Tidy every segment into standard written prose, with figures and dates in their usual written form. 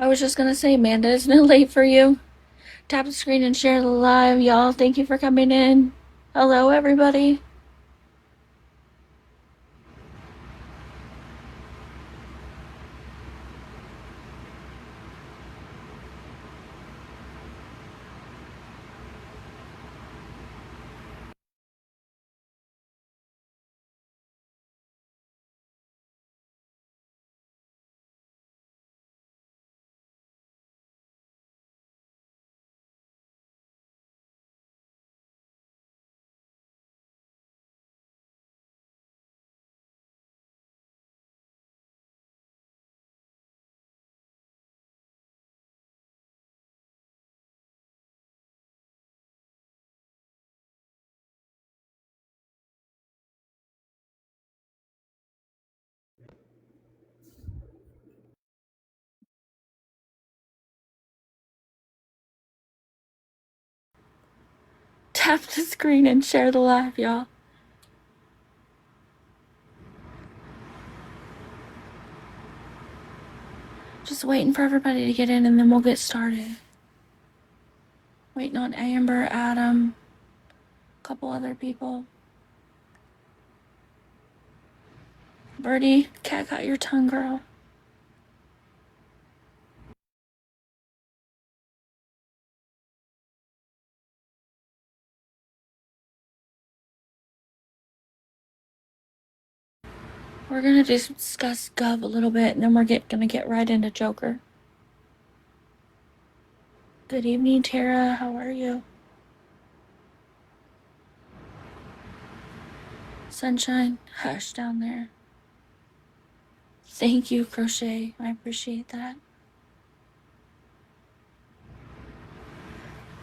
I was just gonna say, Amanda, isn't it late for you? Tap the screen and share the live, y'all. Thank you for coming in. Hello, everybody. Tap the screen and share the live, y'all. Just waiting for everybody to get in and then we'll get started. Waiting on Amber, Adam, a couple other people. Birdie, cat got your tongue, girl. We're gonna discuss Gov a little bit and then we're gonna get right into Joker. Good evening, Tara. How are you? Sunshine, hush down there. Thank you, Crochet. I appreciate that.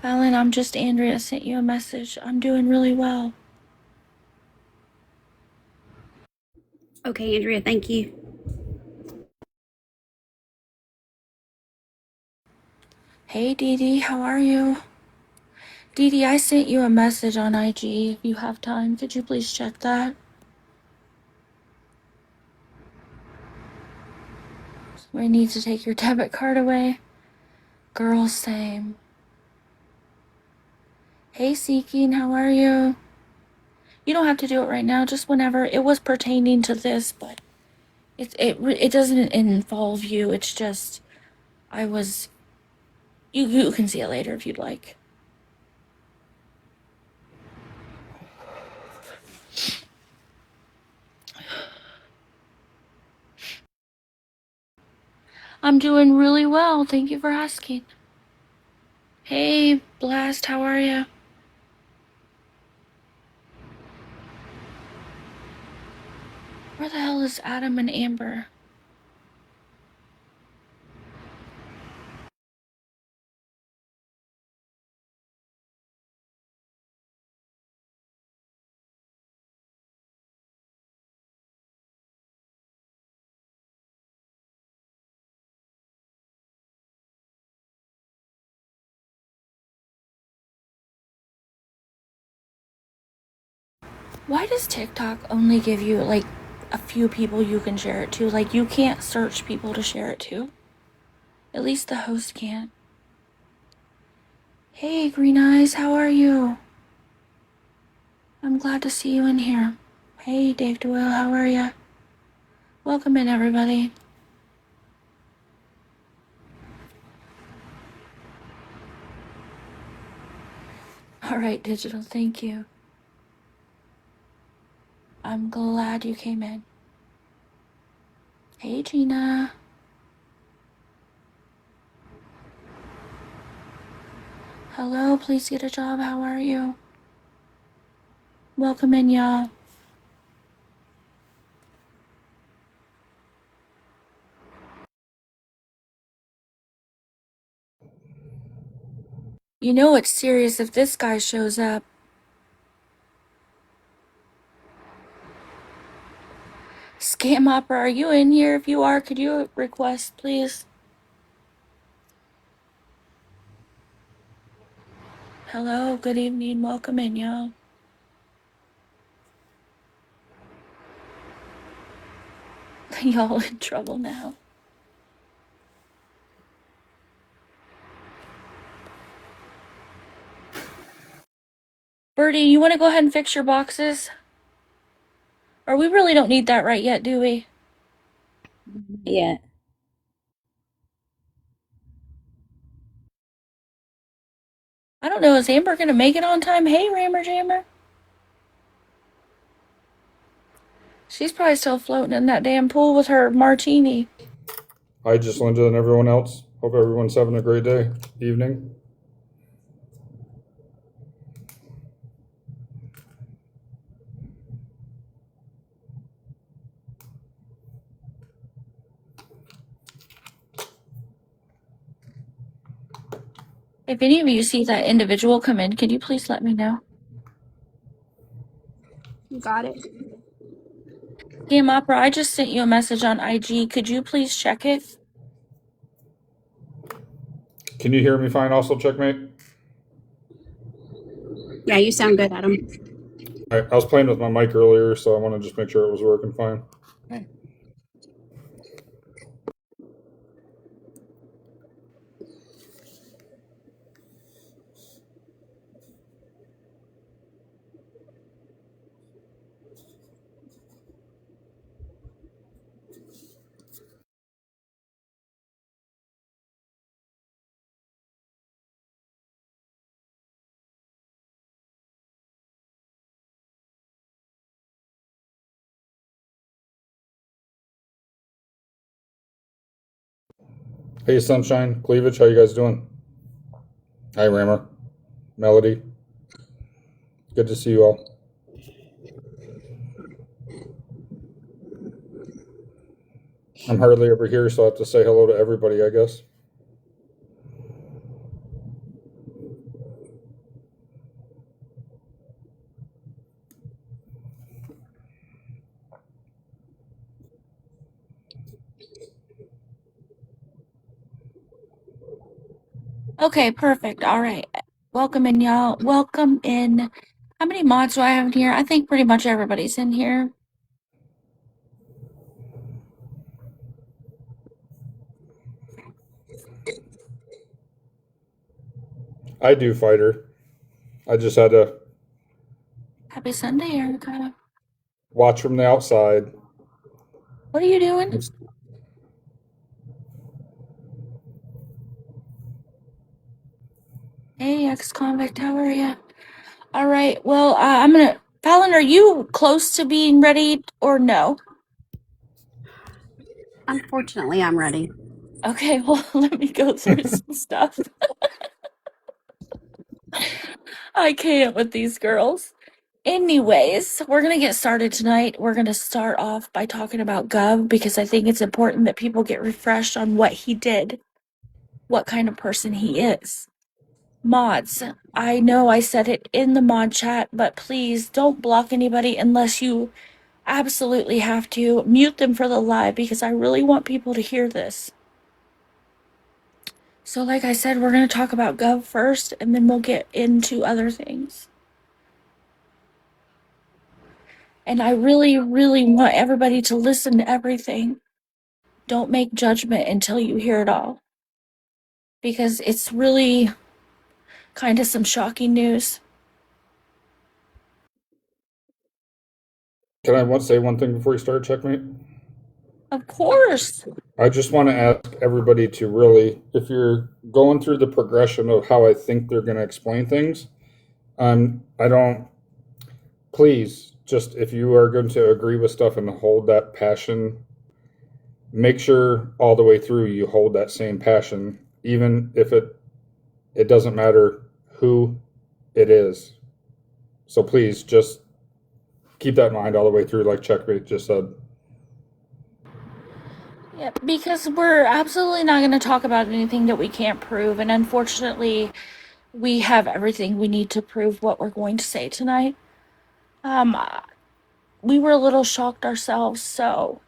Alan, I'm just Andrea. Sent you a message. I'm doing really well. Okay, Andrea, thank you. Hey, Dee Dee, how are you? Dee Dee, I sent you a message on IG. If you have time, could you please check that? We need to take your debit card away. Girl, same. Hey, Seeking, how are you? You don't have to do it right now, just whenever. It was pertaining to this, but it doesn't involve you. It's just, you can see it later if you'd like. I'm doing really well. Thank you for asking. Hey, Blast, how are you? Where the hell is Adam and Amber? Why does TikTok only give you, like, a few people you can share it to? Like, you can't search people to share it to. At least the host can't. Hey, Green Eyes, how are you? I'm glad to see you in here. Hey, Dave Doyle, how are ya? Welcome in, everybody. Alright, Digital, thank you. I'm glad you came in. Hey, Gina. Hello, please get a job, how are you? Welcome in, y'all. You know it's serious if this guy shows up. Scam Opera, are you in here? If you are, could you request, please? Hello, good evening, welcome in, y'all. Y'all in trouble now. Birdie, you want to go ahead and fix your boxes? Or we really don't need that right yet, do we? Yeah. I don't know. Is Amber going to make it on time? Hey, Rammer Jammer. She's probably still floating in that damn pool with her martini. Hi, just Linda and everyone else. Hope everyone's having a great day, evening. If any of you see that individual come in, can you please let me know? You got it. Game Opera, I just sent you a message on IG. Could you please check it? Can you hear me fine also, Checkmate? Yeah, you sound good, Adam. All right, I was playing with my mic earlier, so I want to just make sure it was working fine. Okay. Hey, Sunshine, Cleavage, how you guys doing? Hi, Rammer, Melody. Good to see you all. I'm hardly ever here, so I have to say hello to everybody, I guess. Okay, perfect. All right. Welcome in, y'all. Welcome in. How many mods do I have in here? I think pretty much everybody's in here. I do, Fighter. I just had to Happy Sunday, Erica. watch from the outside. What are you doing? Hey, ex-convict, how are you? All right. Well, I'm gonna. Fallon, are you close to being ready or no? Unfortunately, I'm ready. Okay. Well, let me go through some stuff. I can't with these girls. Anyways, we're gonna get started tonight. We're gonna start off by talking about Gov because I think it's important that people get refreshed on what he did, what kind of person he is. Mods, I know I said it in the mod chat, but please don't block anybody unless you absolutely have to. Mute them for the live because I really want people to hear this. So, like I said, we're going to talk about Gov first and then we'll get into other things. And I really, really want everybody to listen to everything. Don't make judgment until you hear it all. Because it's really kind of some shocking news. Can I say one thing before you start, Checkmate? Of course. I just want to ask everybody to really, if you're going through the progression of how I think they're going to explain things, I don't, please, just if you are going to agree with stuff and hold that passion, make sure all the way through you hold that same passion, even if it doesn't matter who it is. So please just keep that in mind all the way through, like Checkmate just said. Yeah, because we're absolutely not going to talk about anything that we can't prove. And unfortunately, we have everything we need to prove what we're going to say tonight. Um, we were a little shocked ourselves, so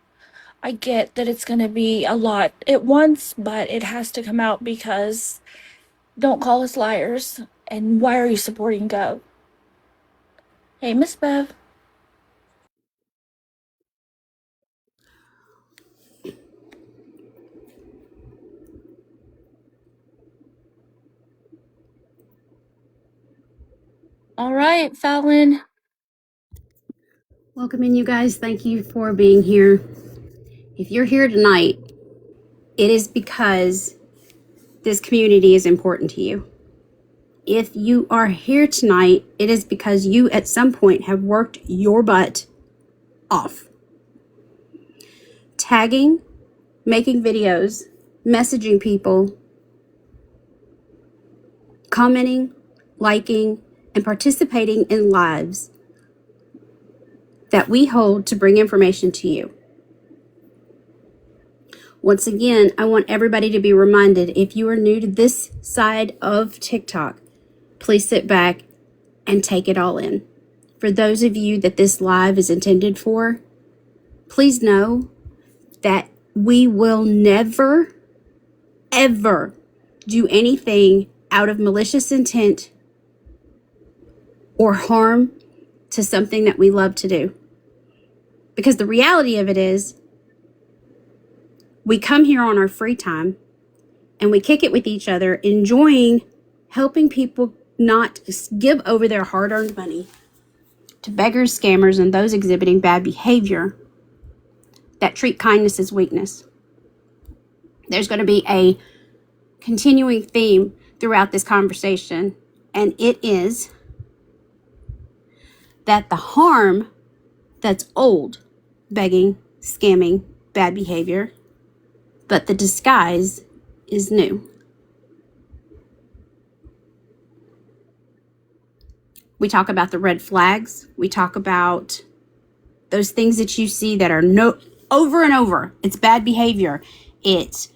I get that it's going to be a lot at once, but it has to come out because don't call us liars. And why are you supporting Gov? Hey, Miss Bev. All right, Fallon. Welcome in, you guys. Thank you for being here. If you're here tonight, it is because this community is important to you. If you are here tonight, it is because you at some point have worked your butt off. Tagging, making videos, messaging people, commenting, liking, and participating in lives that we hold to bring information to you. Once again, I want everybody to be reminded, if you are new to this side of TikTok, please sit back and take it all in. For those of you that this live is intended for, please know that we will never, ever do anything out of malicious intent or harm to something that we love to do. Because the reality of it is, we come here on our free time and we kick it with each other, enjoying helping people not give over their hard-earned money to beggars, scammers, and those exhibiting bad behavior that treat kindness as weakness. There's going to be a continuing theme throughout this conversation, and it is that the harm that's old, begging, scamming, bad behavior, but the disguise is new. We talk about the red flags. We talk about those things that you see that are over and over. It's bad behavior. It's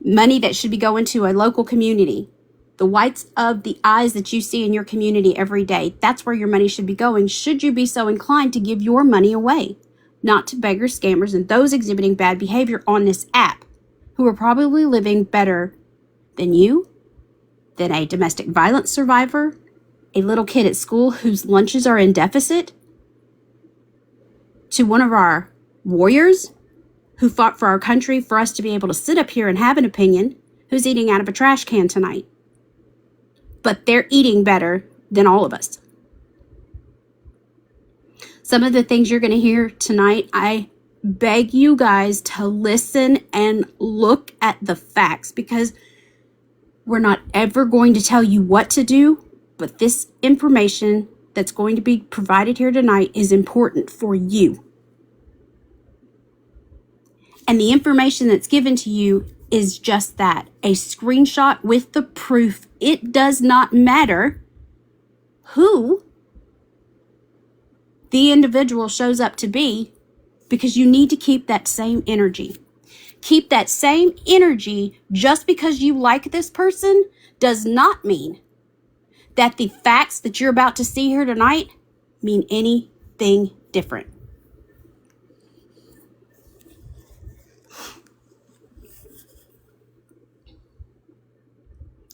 money that should be going to a local community. The whites of the eyes that you see in your community every day, that's where your money should be going, should you be so inclined to give your money away, not to beggars, scammers, and those exhibiting bad behavior on this app, who are probably living better than you, than a domestic violence survivor, a little kid at school whose lunches are in deficit, to one of our warriors who fought for our country for us to be able to sit up here and have an opinion, who's eating out of a trash can tonight. But they're eating better than all of us. Some of the things you're going to hear tonight, I beg you guys to listen and look at the facts, because we're not ever going to tell you what to do, but this information that's going to be provided here tonight is important for you. And the information that's given to you is just that, a screenshot with the proof. It does not matter who the individual shows up to be, because you need to keep that same energy. Keep that same energy. Just because you like this person does not mean that the facts that you're about to see here tonight mean anything different.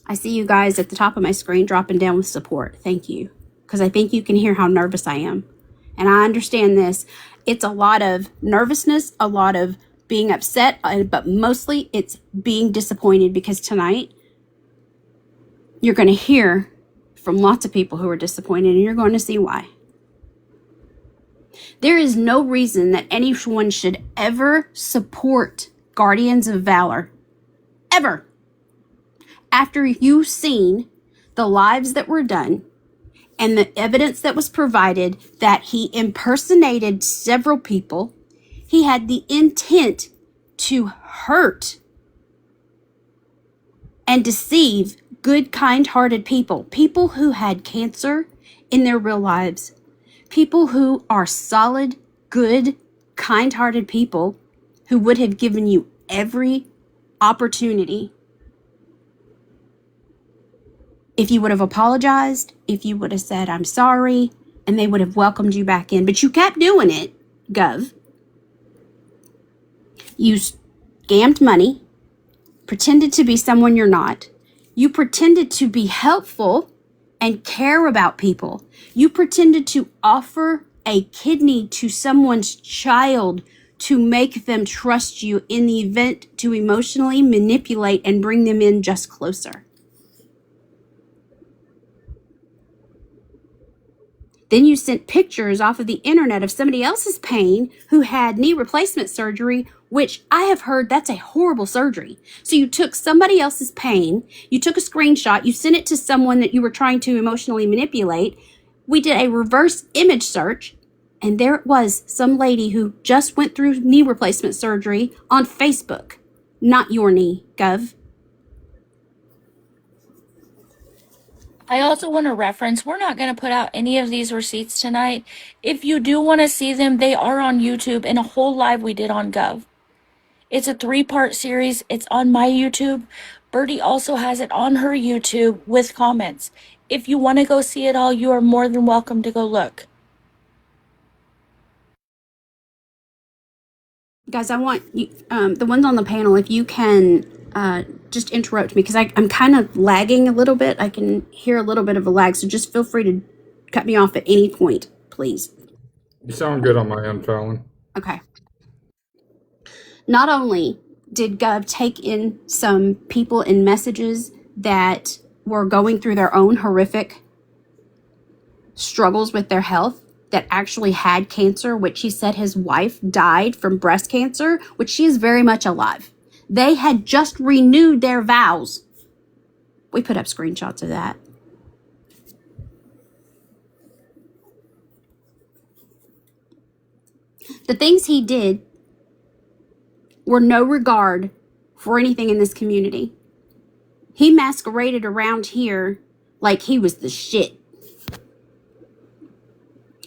I see you guys at the top of my screen dropping down with support. Thank you. Because I think you can hear how nervous I am. And I understand this. It's a lot of nervousness, a lot of being upset, but mostly it's being disappointed, because tonight you're going to hear from lots of people who are disappointed, and you're going to see why. There is no reason that anyone should ever support Guardians of Valor. Ever. After you've seen the lives that were done and the evidence that was provided that he impersonated several people, he had the intent to hurt and deceive good, kind-hearted people, people who had cancer in their real lives, people who are solid, good, kind-hearted people who would have given you every opportunity if you would have apologized, if you would have said, I'm sorry, and they would have welcomed you back in. But you kept doing it, Gov. You scammed money, pretended to be someone you're not. You pretended to be helpful and care about people. You pretended to offer a kidney to someone's child to make them trust you in the event to emotionally manipulate and bring them in just closer. Then you sent pictures off of the internet of somebody else's pain who had knee replacement surgery, which I have heard that's a horrible surgery. So you took somebody else's pain, you took a screenshot, you sent it to someone that you were trying to emotionally manipulate. We did a reverse image search, and there it was, some lady who just went through knee replacement surgery on Facebook. Not your knee, Gov. I also want to reference, we're not going to put out any of these receipts tonight. If you do want to see them, they are on YouTube in a whole live we did on Gov. It's a 3-part series. It's on my YouTube. Birdie also has it on her YouTube with comments. If you want to go see it all, you are more than welcome to go look. Guys, I want you, the ones on the panel, if you can just interrupt me, because I'm kind of lagging a little bit. I can hear a little bit of a lag, so just feel free to cut me off at any point, please. You sound good on my end, Fallon. Okay. Not only did Gov take in some people in messages that were going through their own horrific struggles with their health, that actually had cancer, which he said his wife died from breast cancer, which she is very much alive. They had just renewed their vows. We put up screenshots of that. The things he did were no regard for anything in this community. He masqueraded around here like he was the shit.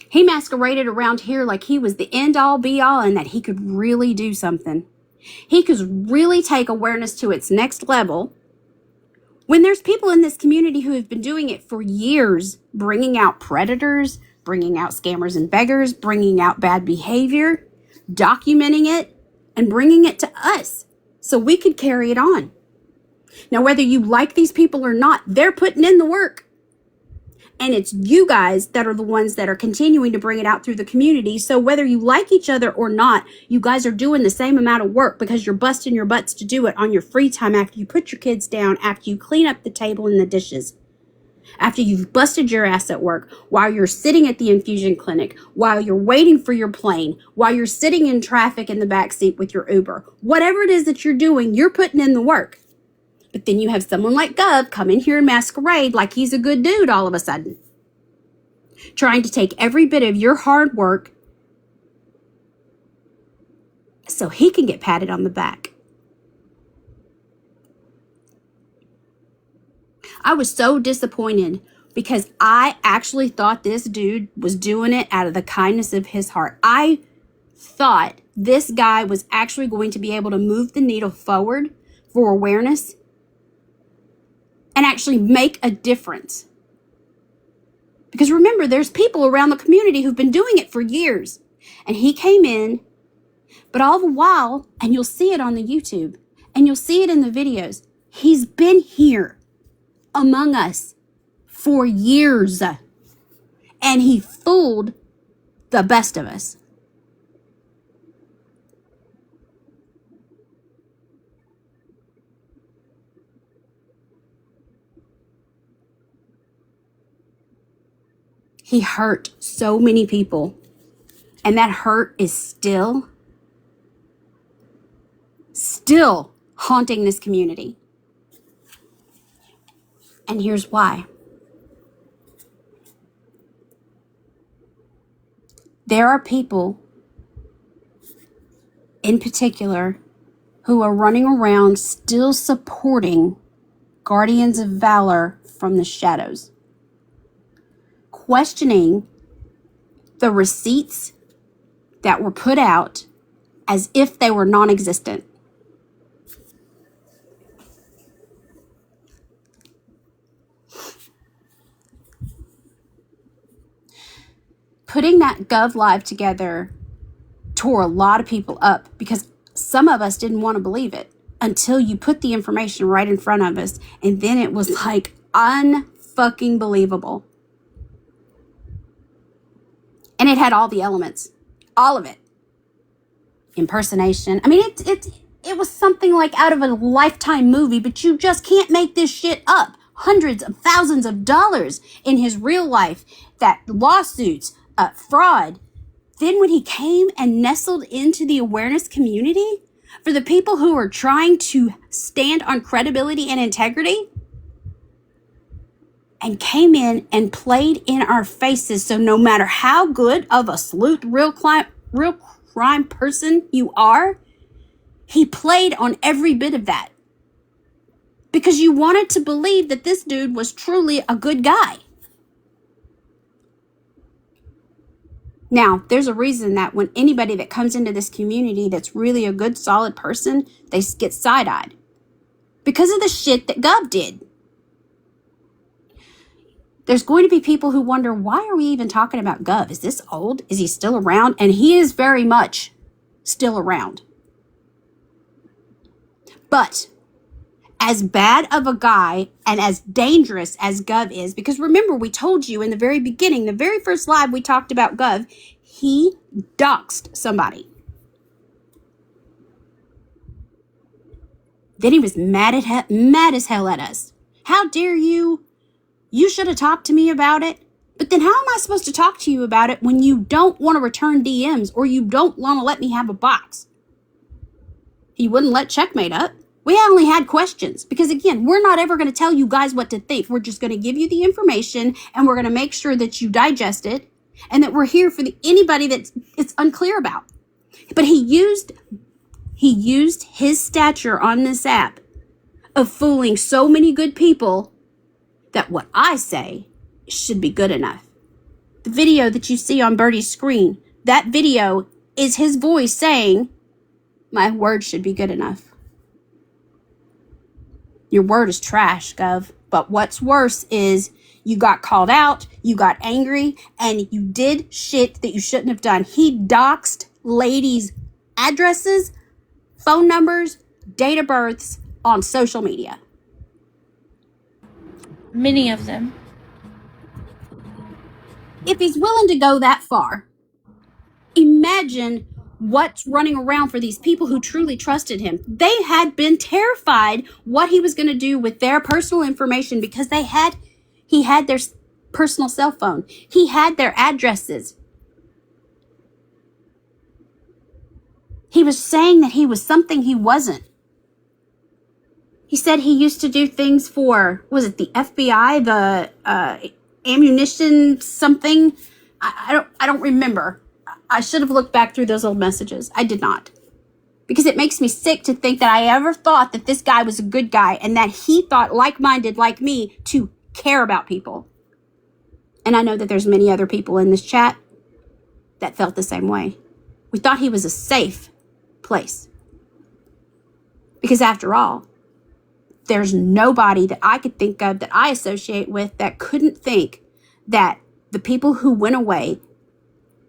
He masqueraded around here like he was the end-all be-all and that he could really do something. He could really take awareness to its next level when there's people in this community who have been doing it for years, bringing out predators, bringing out scammers and beggars, bringing out bad behavior, documenting it, and bringing it to us so we could carry it on. Now, whether you like these people or not, they're putting in the work. And it's you guys that are the ones that are continuing to bring it out through the community. So whether you like each other or not, you guys are doing the same amount of work because you're busting your butts to do it on your free time after you put your kids down, after you clean up the table and the dishes, after you've busted your ass at work, while you're sitting at the infusion clinic, while you're waiting for your plane, while you're sitting in traffic in the backseat with your Uber. Whatever it is that you're doing, you're putting in the work. But then you have someone like Gov come in here and masquerade like he's a good dude all of a sudden, trying to take every bit of your hard work so he can get patted on the back. I was so disappointed because I actually thought this dude was doing it out of the kindness of his heart. I thought this guy was actually going to be able to move the needle forward for awareness and actually make a difference. Because remember, there's people around the community who've been doing it for years. And he came in, but all the while, and you'll see it on the YouTube, and you'll see it in the videos, he's been here among us for years. And he fooled the best of us. He hurt so many people, and that hurt is still haunting this community. And here's why. There are people in particular who are running around still supporting Guardians of Valor from the shadows, questioning the receipts that were put out as if they were non-existent. Putting that Gov Live together tore a lot of people up because some of us didn't want to believe it until you put the information right in front of us, and then it was like unfucking believable. And it had all the elements, all of it. Impersonation. I mean, it was something like out of a Lifetime movie, but you just can't make this shit up. Hundreds of thousands of dollars in his real life. that lawsuits, fraud. Then when he came and nestled into the awareness community for the people who are trying to stand on credibility and integrity, and came in and played in our faces. So no matter how good of a sleuth, real crime person you are, he played on every bit of that. Because you wanted to believe that this dude was truly a good guy. Now, there's a reason that when anybody that comes into this community that's really a good, solid person, they get side-eyed. Because of the shit that Gov did. There's going to be people who wonder, why are we even talking about Gov? Is this old? Is he still around? And he is very much still around. But as bad of a guy and as dangerous as Gov is, because remember, we told you in the very beginning, the very first live we talked about Gov, he doxed somebody. Then he was mad as hell at us. How dare you? You should have talked to me about it. But then how am I supposed to talk to you about it when you don't want to return DMs or you don't want to let me have a box? He wouldn't let Checkmate up. We only had questions because, again, we're not ever going to tell you guys what to think. We're just going to give you the information and we're going to make sure that you digest it and that we're here for anybody that it's unclear about. But he used his stature on this app of fooling so many good people that what I say should be good enough. The video that you see on Birdie's screen, that video is his voice saying, my word should be good enough. Your word is trash, Gov. But what's worse is you got called out, you got angry, and you did shit that you shouldn't have done. He doxed ladies' addresses, phone numbers, date of births on social media. Many of them. If he's willing to go that far, imagine what's running around for these people who truly trusted him. They had been terrified what he was going to do with their personal information because he had their personal cell phone. He had their addresses. He was saying that he was something he wasn't. He said he used to do things for, was it the FBI, the ammunition something? I don't remember. I should have looked back through those old messages. I did not. Because it makes me sick to think that I ever thought that this guy was a good guy and that he thought like-minded like me to care about people. And I know that there's many other people in this chat that felt the same way. We thought he was a safe place. Because after all, there's nobody that I could think of that I associate with that couldn't think that the people who went away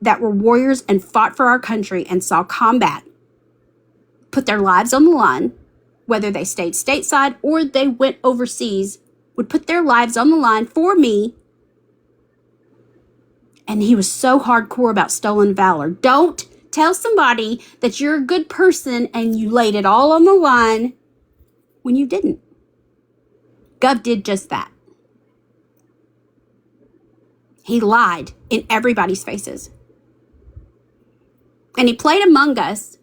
that were warriors and fought for our country and saw combat, put their lives on the line, whether they stayed stateside or they went overseas, would put their lives on the line for me. And he was so hardcore about stolen valor. Don't tell somebody that you're a good person and you laid it all on the line when you didn't. Gov did just that. He lied in everybody's faces. And he played among us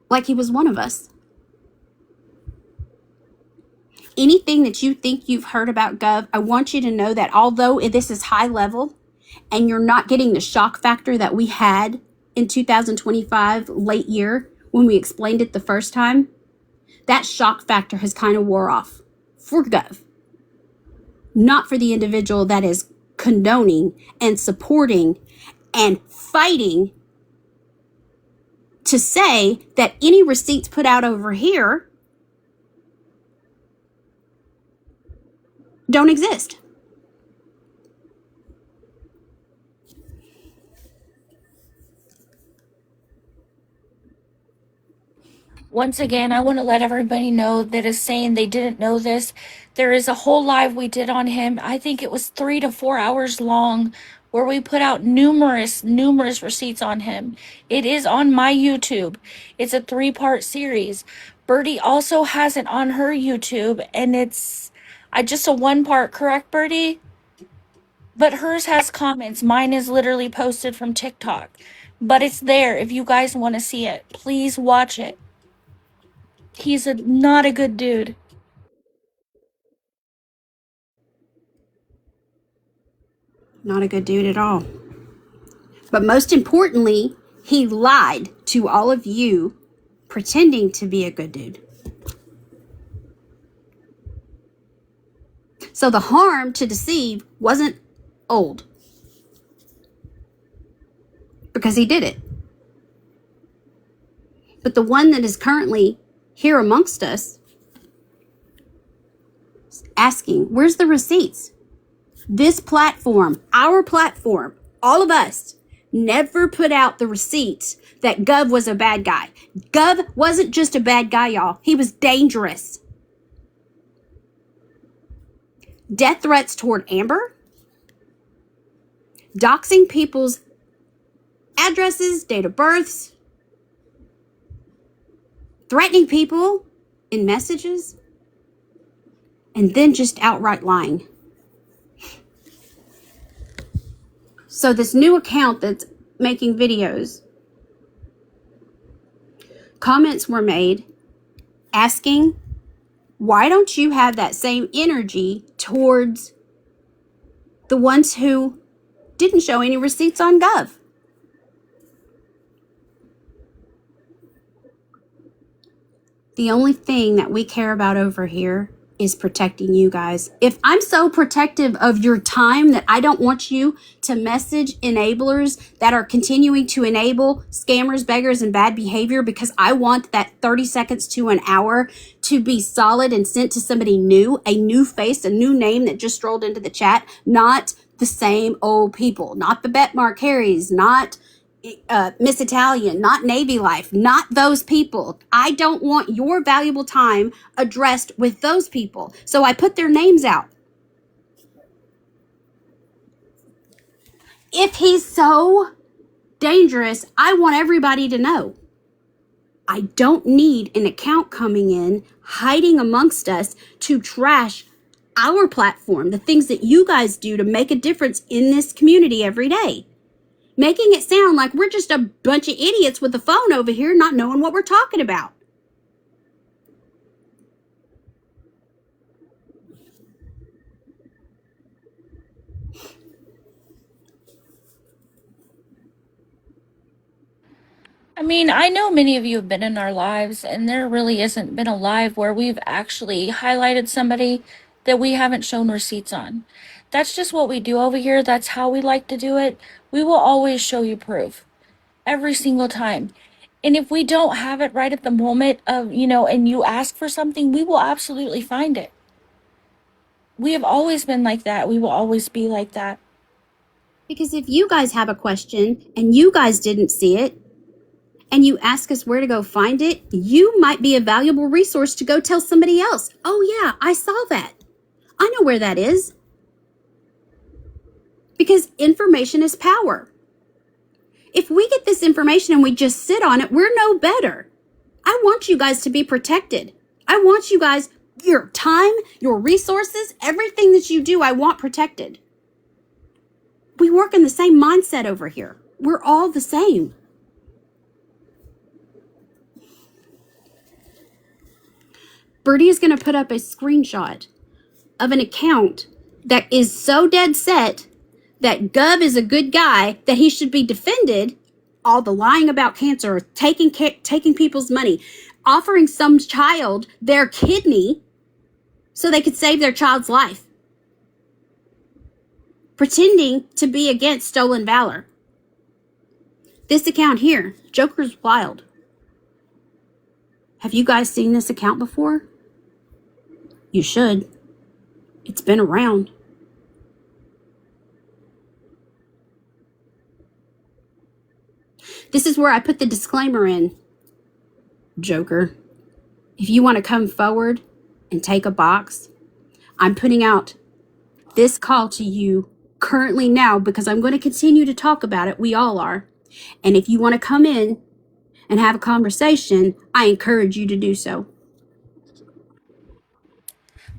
like he was one of us. Anything that you think you've heard about Gov, I want you to know that although this is high level and you're not getting the shock factor that we had in 2025 late year when we explained it the first time, that shock factor has kind of wore off for Gov. Not for the individual that is condoning and supporting and fighting to say that any receipts put out over here don't exist. Once again, I want to let everybody know that is saying they didn't know this. There is a whole live we did on him. I think it was 3 to 4 hours long where we put out numerous receipts on him. It is on my YouTube. It's a 3-part series. Birdie also has it on her YouTube and it's just a 1 part, correct, Birdie? But hers has comments. Mine is literally posted from TikTok. But it's there if you guys want to see it. Please watch it. He's not a good dude. Not a good dude at all. But most importantly, he lied to all of you, pretending to be a good dude. So the harm to deceive wasn't old, because he did it. But the one that is currently here amongst us asking, where's the receipts? This platform, our platform, all of us, never put out the receipts that Gov was a bad guy. Gov wasn't just a bad guy, y'all. He was dangerous. Death threats toward Amber, doxing people's addresses, date of births, threatening people in messages, and then just outright lying. So this new account that's making videos, comments were made asking, why don't you have that same energy towards the ones who didn't show any receipts on Gov? The only thing that we care about over here is protecting you guys. If I'm so protective of your time that I don't want you to message enablers that are continuing to enable scammers, beggars, and bad behavior, because I want that 30 seconds to an hour to be solid and sent to somebody new, a new face, a new name that just strolled into the chat, not the same old people, not the Bet Marcaries, not Miss Italian, not Navy Life, not those people. I don't want your valuable time addressed with those people. So I put their names out. If he's so dangerous, I want everybody to know. I don't need an account coming in, hiding amongst us to trash our platform, the things that you guys do to make a difference in this community every day. Making it sound like we're just a bunch of idiots with a phone over here not knowing what we're talking about. I mean, I know many of you have been in our lives, and there really hasn't been a live where we've actually highlighted somebody that we haven't shown receipts on. That's just what we do over here. That's how we like to do it. We will always show you proof every single time. And if we don't have it right at the moment of, and you ask for something, we will absolutely find it. We have always been like that. We will always be like that. Because if you guys have a question and you guys didn't see it, and you ask us where to go find it, you might be a valuable resource to go tell somebody else. Oh yeah, I saw that. I know where that is. Because information is power. If we get this information and we just sit on it, we're no better. I want you guys to be protected. I want you guys, your time, your resources, everything that you do, I want protected. We work in the same mindset over here. We're all the same. Birdie is going to put up a screenshot of an account that is so dead set that Gov is a good guy, that he should be defended. All the lying about cancer, taking people's money, offering some child their kidney so they could save their child's life, pretending to be against stolen valor. This account here, Joker's Wild. Have you guys seen this account before? You should. It's been around. This is where I put the disclaimer in. Joker, if you want to come forward and take a box, I'm putting out this call to you currently now, because I'm going to continue to talk about it. We all are. And if you want to come in and have a conversation, I encourage you to do so.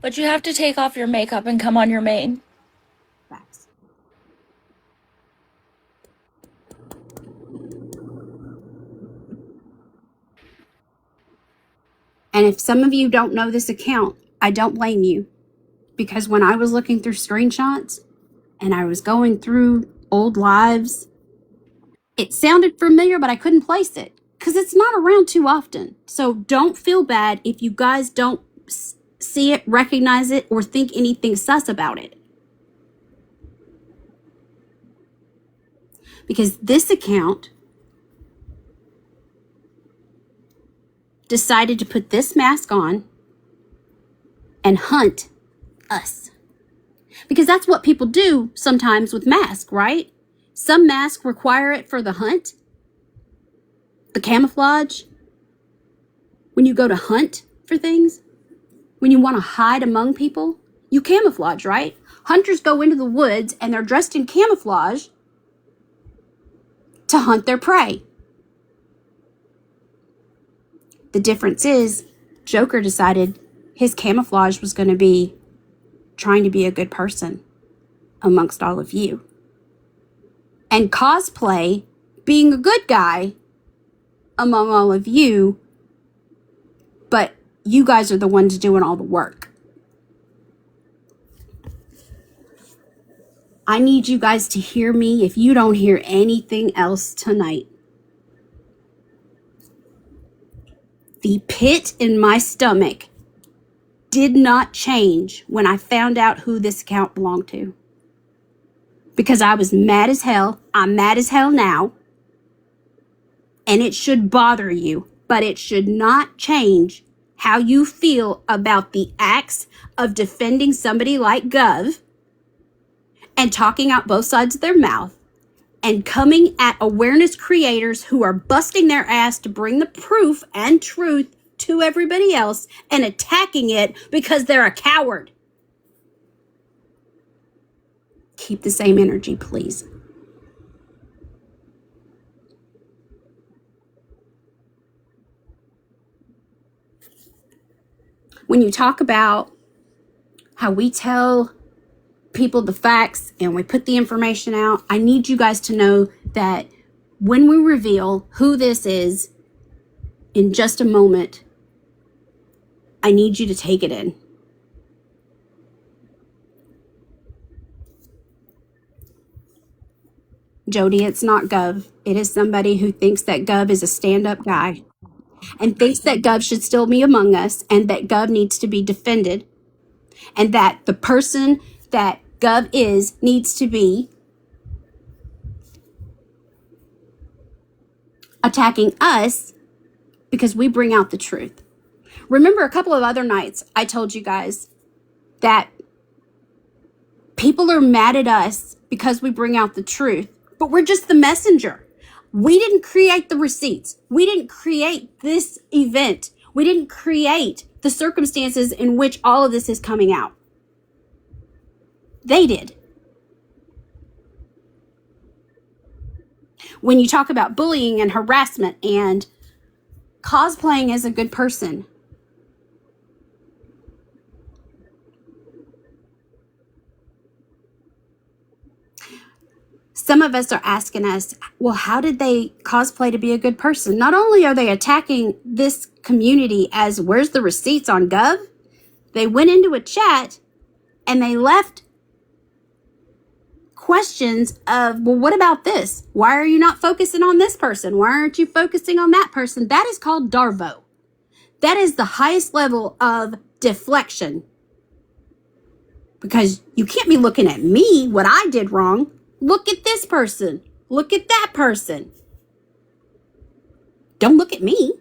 But you have to take off your makeup and come on your main. Facts. And if some of you don't know this account, I don't blame you, because when I was looking through screenshots and I was going through old lives, it sounded familiar, but I couldn't place it because it's not around too often. So don't feel bad if you guys don't see it, recognize it, or think anything sus about it. Because this account decided to put this mask on and hunt us. Because that's what people do sometimes with masks, right? Some masks require it for the hunt, the camouflage. When you go to hunt for things, when you want to hide among people, you camouflage, right? Hunters go into the woods and they're dressed in camouflage to hunt their prey. The difference is, Joker decided his camouflage was going to be trying to be a good person amongst all of you. And cosplay being a good guy among all of you, but you guys are the ones doing all the work. I need you guys to hear me if you don't hear anything else tonight. The pit in my stomach did not change when I found out who this account belonged to. Because I was mad as hell. I'm mad as hell now. And it should bother you, but it should not change how you feel about the acts of defending somebody like Gov and talking out both sides of their mouth and coming at awareness creators who are busting their ass to bring the proof and truth to everybody else and attacking it because they're a coward. Keep the same energy, please. When you talk about how we tell people the facts and we put the information out, I need you guys to know that when we reveal who this is in just a moment, I need you to take it in. Jody, it's not Gov. It is somebody who thinks that Gov is a stand-up guy and thinks that Gov should still be among us and that Gov needs to be defended and that the person that Gov is needs to be attacking us because we bring out the truth. Remember a couple of other nights I told you guys that people are mad at us because we bring out the truth, but we're just the messenger. We didn't create the receipts. We didn't create this event. We didn't create the circumstances in which all of this is coming out. They did. When you talk about bullying and harassment and cosplaying as a good person, some of us are asking us, well, how did they cosplay to be a good person? Not only are they attacking this community as where's the receipts on Gov, they went into a chat and they left questions of, well, what about this? Why are you not focusing on this person? Why aren't you focusing on that person? That is called Darvo. That is the highest level of deflection. Because you can't be looking at me, what I did wrong. Look at this person. Look at that person. Don't look at me.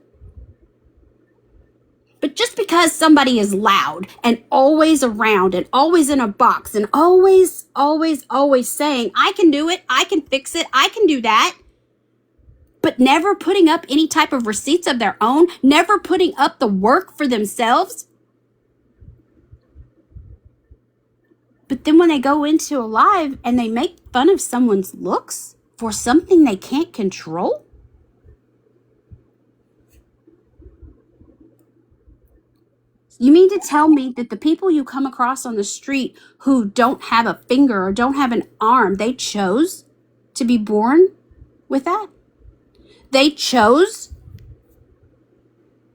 But just because somebody is loud and always around and always in a box and always saying, I can do it, I can fix it, I can do that, but never putting up any type of receipts of their own, never putting up the work for themselves. But then when they go into a live and they make fun of someone's looks for something they can't control, you mean to tell me that the people you come across on the street who don't have a finger or don't have an arm, they chose to be born with that? They chose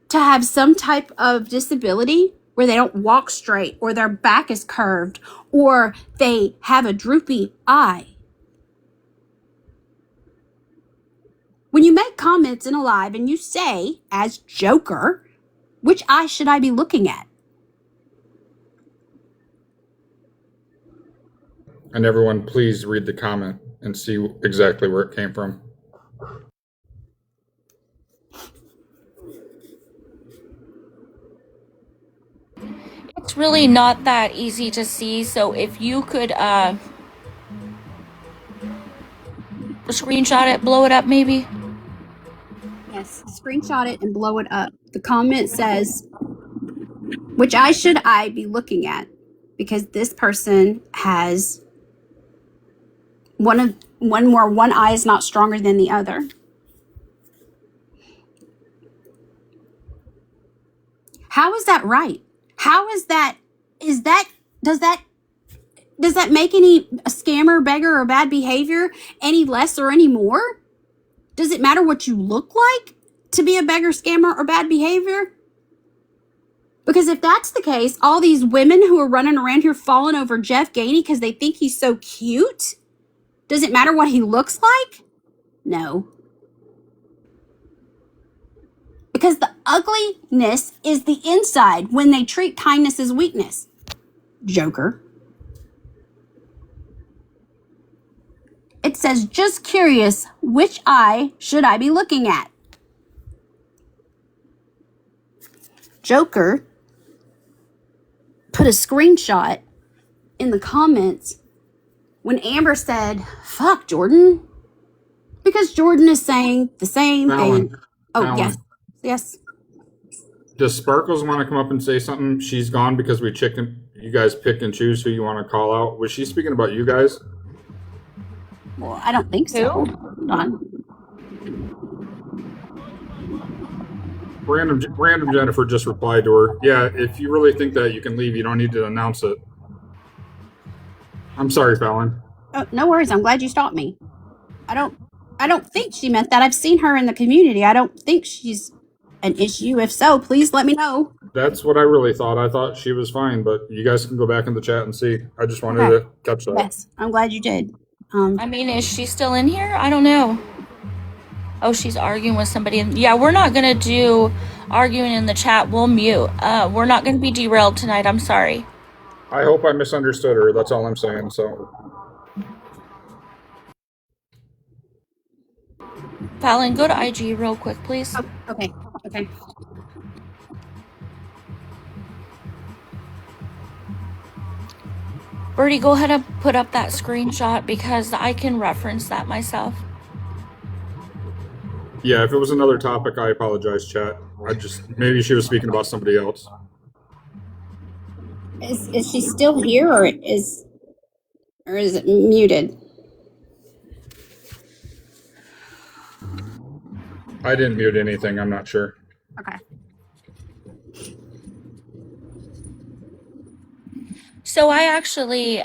to have some type of disability where they don't walk straight or their back is curved or they have a droopy eye. When you make comments in a live and you say, as Joker, which eye should I be looking at? And everyone, please read the comment and see exactly where it came from. It's really not that easy to see, so if you could screenshot it, blow it up maybe. Yes, screenshot it and blow it up. The comment says, which eye should I be looking at? Because this person has one where one eye is not stronger than the other. How is that right? How is that? Does that make any scammer, beggar, or bad behavior any less or any more? Does it matter what you look like to be a beggar, scammer, or bad behavior? Because if that's the case, all these women who are running around here falling over Jeff Gainey because they think he's so cute, does it matter what he looks like? No. Because the ugliness is the inside when they treat kindness as weakness. Joker. It says, just curious, which eye should I be looking at? Joker put a screenshot in the comments when Amber said, fuck Jordan. Because Jordan is saying the same thing. Oh, Fallon. yes. Yes. Does Sparkles want to come up and say something? She's gone because you guys pick and choose who you want to call out. Was she speaking about you guys? Well, I don't think so. Hold on. Random Jennifer just replied to her. Yeah, if you really think that you can leave, you don't need to announce it. I'm sorry, Fallon. Oh, no worries. I'm glad you stopped me. I don't think she meant that. I've seen her in the community. I don't think she's an issue. If so, please let me know. That's what I really thought. I thought she was fine, but you guys can go back in the chat and see. I just wanted to catch that. Yes, I'm glad you did. I mean, is she still in here? I don't know. Oh, she's arguing with somebody. Yeah, we're not going to do arguing in the chat. We'll mute. We're not going to be derailed tonight. I'm sorry. I hope I misunderstood her. That's all I'm saying. So, Fallon, go to IG real quick, please. Oh, okay. Birdie, go ahead and put up that screenshot because I can reference that myself. yeah, if it was another topic, I apologize, chat. Maybe she was speaking about somebody else. Is she still here or is it muted? I didn't mute anything. I'm not sure. Okay. So I actually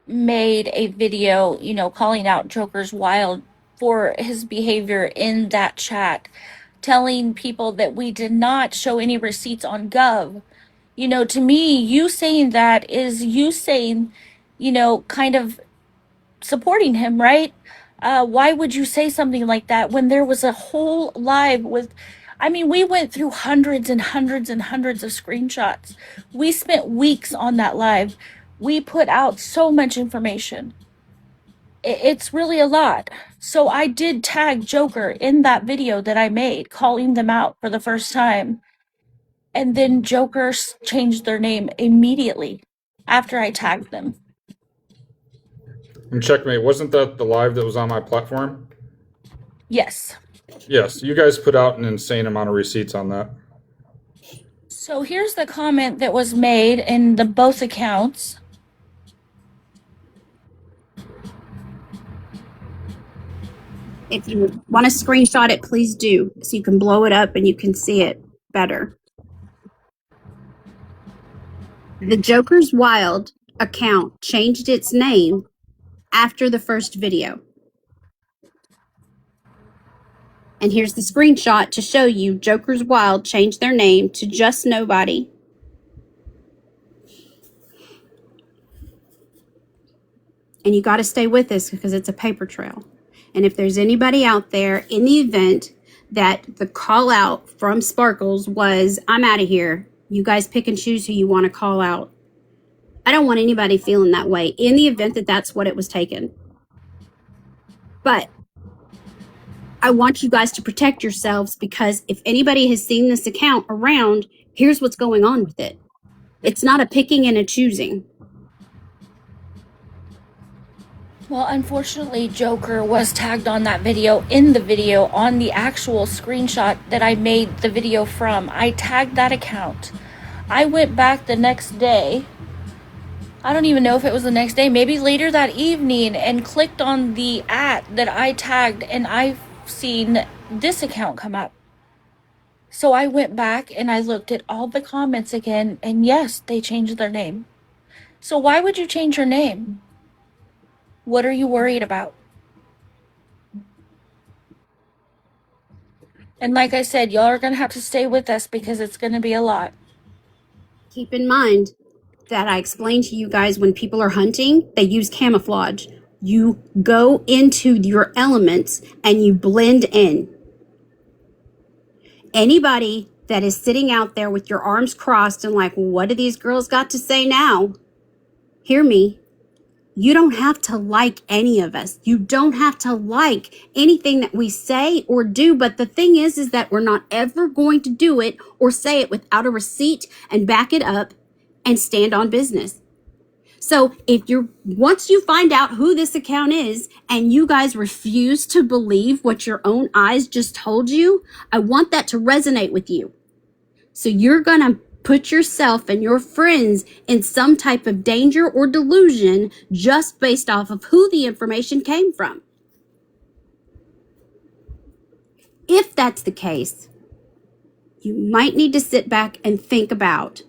made a video, calling out Joker's Wild for his behavior in that chat, telling people that we did not show any receipts on Gov. To me, you saying that is you saying, kind of supporting him, right? Why would you say something like that when there was a whole live with, we went through hundreds and hundreds and hundreds of screenshots. We spent weeks on that live. We put out so much information. It's really a lot. So I did tag Joker in that video that I made, calling them out for the first time. And then Joker changed their name immediately after I tagged them. And Checkmate, wasn't that the live that was on my platform? Yes. Yes, you guys put out an insane amount of receipts on that. So here's the comment that was made in both accounts. If you want to screenshot it, please do, so you can blow it up and you can see it better. The Joker's Wild account changed its name after the first video. And here's the screenshot to show you Joker's Wild changed their name to Just Nobody. And you got to stay with this because it's a paper trail. And if there's anybody out there in the event that the call out from Sparkles was, I'm out of here, you guys pick and choose who you want to call out. I don't want anybody feeling that way in the event that that's what it was taken. But I want you guys to protect yourselves, because if anybody has seen this account around, here's what's going on with it. It's not a picking and a choosing. Well, unfortunately, Joker was tagged on that video, in the video, on the actual screenshot that I made the video from. I tagged that account. I went back the next day. I don't even know if it was the next day, maybe later that evening, and clicked on the that I tagged, and I've seen this account come up. So I went back and I looked at all the comments again, and yes, they changed their name. So why would you change your name? What are you worried about? And like I said, y'all are going to have to stay with us because it's going to be a lot. Keep in mind that I explained to you guys, when people are hunting, they use camouflage. You go into your elements and you blend in. Anybody that is sitting out there with your arms crossed and like, what do these girls got to say now? Hear me. You don't have to like any of us. You don't have to like anything that we say or do. But the thing is that we're not ever going to do it or say it without a receipt and back it up and stand on business. So once you find out who this account is and you guys refuse to believe what your own eyes just told you, I want that to resonate with you. So you're going to put yourself and your friends in some type of danger or delusion just based off of who the information came from. If that's the case, you might need to sit back and think about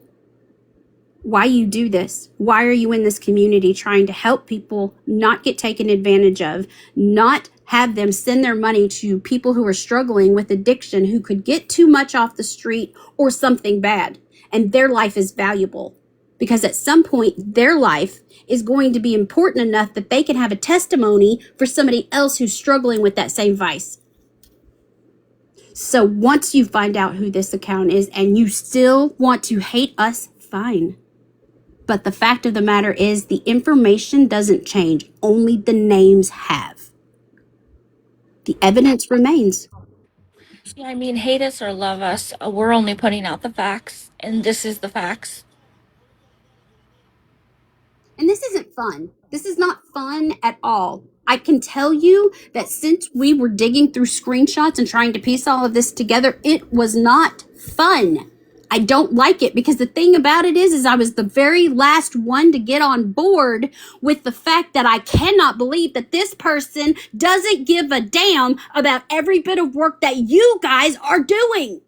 why you do this. Why are you in this community trying to help people not get taken advantage of, not have them send their money to people who are struggling with addiction, who could get too much off the street or something bad, and their life is valuable? Because at some point, their life is going to be important enough that they can have a testimony for somebody else who's struggling with that same vice. So once you find out who this account is and you still want to hate us, fine. But the fact of the matter is, the information doesn't change. Only the names have. The evidence remains. Yeah, I mean, hate us or love us, we're only putting out the facts, and this is the facts. And this isn't fun. This is not fun at all. I can tell you that since we were digging through screenshots and trying to piece all of this together, it was not fun. I don't like it, because the thing about it is I was the very last one to get on board with the fact that I cannot believe that this person doesn't give a damn about every bit of work that you guys are doing.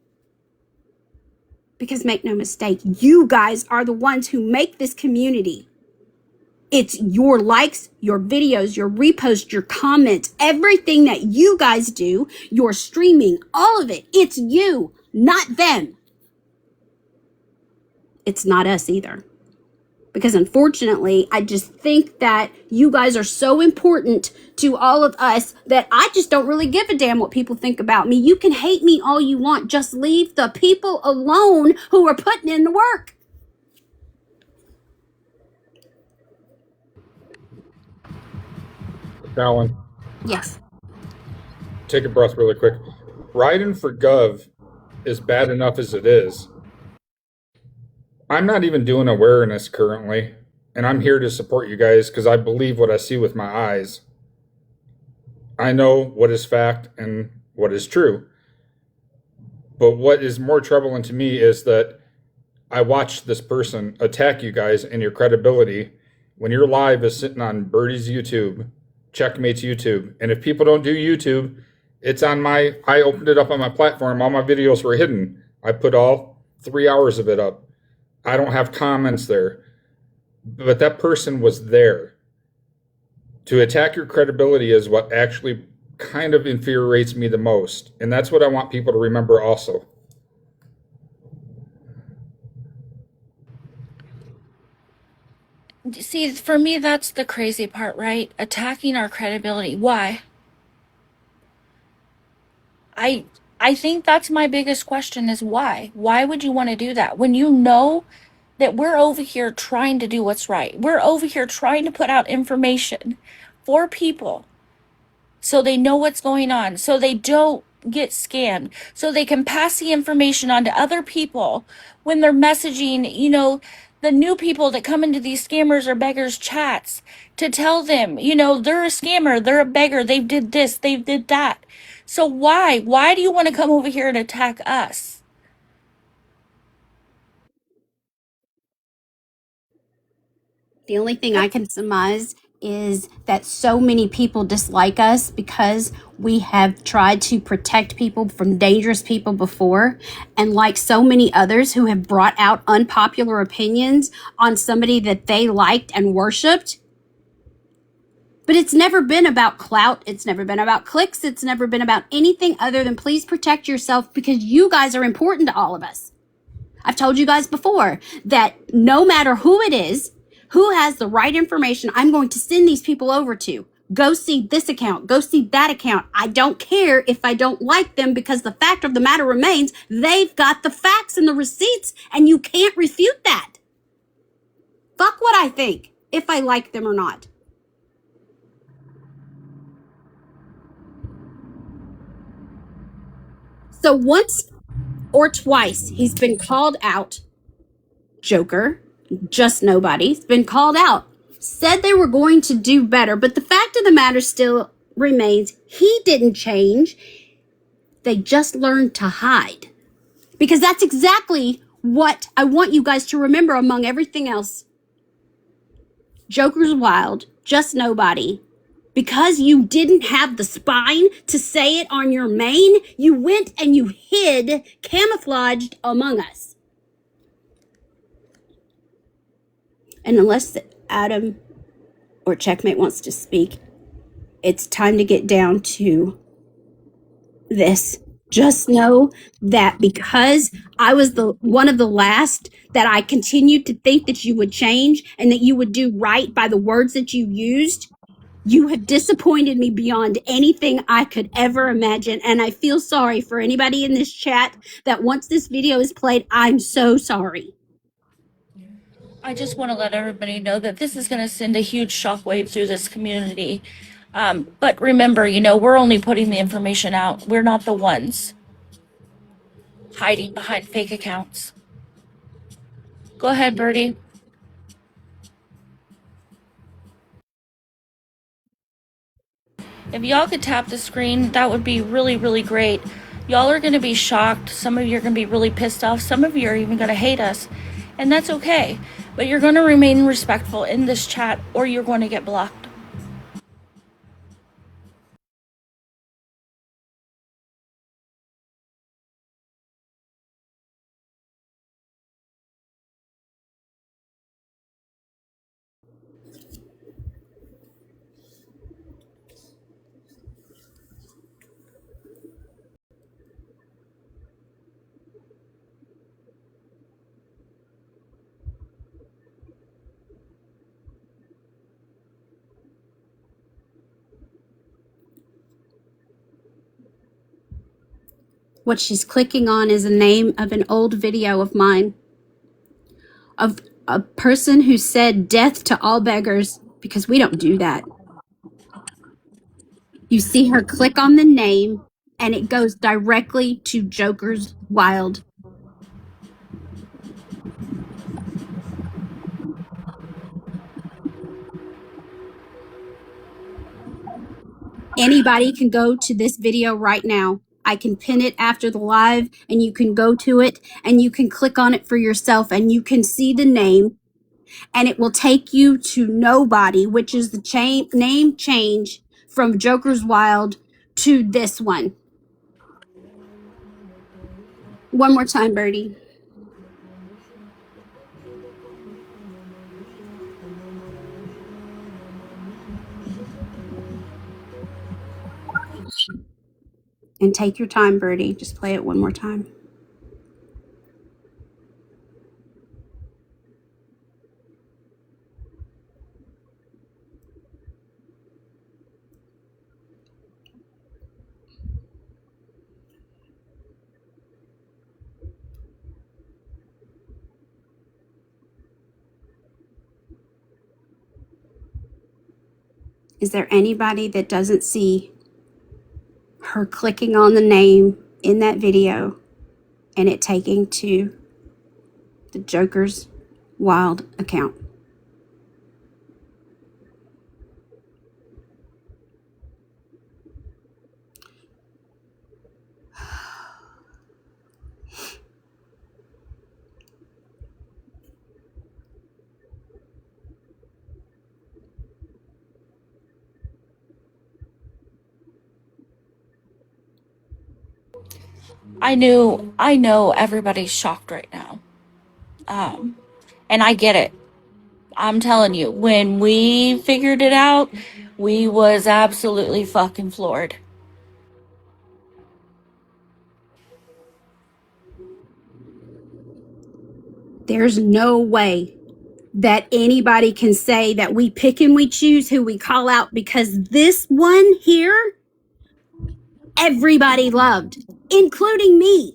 Because make no mistake, you guys are the ones who make this community. It's your likes, your videos, your reposts, your comments, everything that you guys do, your streaming, all of it. It's you, not them. It's not us either. Because unfortunately, I just think that you guys are so important to all of us that I just don't really give a damn what people think about me. You can hate me all you want. Just leave the people alone who are putting in the work. Alan, Yes. take a breath really quick. Riding for Gov is bad enough as it is. I'm not even doing awareness currently, and I'm here to support you guys because I believe what I see with my eyes. I know what is fact and what is true. But what is more troubling to me is that I watched this person attack you guys and your credibility when your live is sitting on Birdie's YouTube, Checkmate's YouTube. And if people don't do YouTube, it's on I opened it up on my platform. All my videos were hidden. I put all 3 hours of it up. I don't have comments there. But that person was there. To attack your credibility is what actually kind of infuriates me the most. And that's what I want people to remember also. See, for me, that's the crazy part, right? Attacking our credibility. Why? I I think that's my biggest question is why? Why would you want to do that when you know that we're over here trying to do what's right? We're over here trying to put out information for people so they know what's going on, so they don't get scammed, so they can pass the information on to other people when they're messaging, the new people that come into these scammers or beggars chats to tell them, they're a scammer, they're a beggar, they did this, they did that. So why do you want to come over here and attack us? The only thing I That can surmise is that so many people dislike us because we have tried to protect people from dangerous people before. And like so many others who have brought out unpopular opinions on somebody that they liked and worshiped. But it's never been about clout. It's never been about clicks. It's never been about anything other than please protect yourself because you guys are important to all of us. I've told you guys before that no matter who it is, who has the right information, I'm going to send these people over to. Go see this account. Go see that account. I don't care if I don't like them because the fact of the matter remains they've got the facts and the receipts and you can't refute that. Fuck what I think if I like them or not. So once or twice he's been called out. Joker, just nobody's been called out. Said they were going to do better, but the fact of the matter still remains he didn't change. They just learned to hide. Because that's exactly what I want you guys to remember among everything else. Joker's wild, just nobody. Because you didn't have the spine to say it on your main, you went and you hid, camouflaged among us. And unless Adam or Checkmate wants to speak, it's time to get down to this. Just know that because I was the one of the last that I continued to think that you would change and that you would do right by the words that you used, you have disappointed me beyond anything I could ever imagine. And I feel sorry for anybody in this chat that once this video is played, I'm so sorry. I just want to let everybody know that this is going to send a huge shockwave through this community. But remember, we're only putting the information out. We're not the ones hiding behind fake accounts. Go ahead, Birdie. If y'all could tap the screen, that would be really, really great. Y'all are going to be shocked. Some of you are going to be really pissed off. Some of you are even going to hate us. And that's okay. But you're going to remain respectful in this chat or you're going to get blocked. What she's clicking on is a name of an old video of mine of a person who said death to all beggars because we don't do that. You see her click on the name and it goes directly to Joker's Wild. Anybody can go to this video right now. I can pin it after the live and you can go to it and you can click on it for yourself and you can see the name and it will take you to Nobody, which is the name change from Joker's Wild to this one. One more time, Birdie. And take your time, Birdie. Just play it one more time. Is there anybody that doesn't see her clicking on the name in that video and it taking to the Joker's Wild account? I know everybody's shocked right now. And I get it. I'm telling you, when we figured it out, we was absolutely fucking floored. There's no way that anybody can say that we pick and we choose who we call out, because this one here, everybody loved, including me.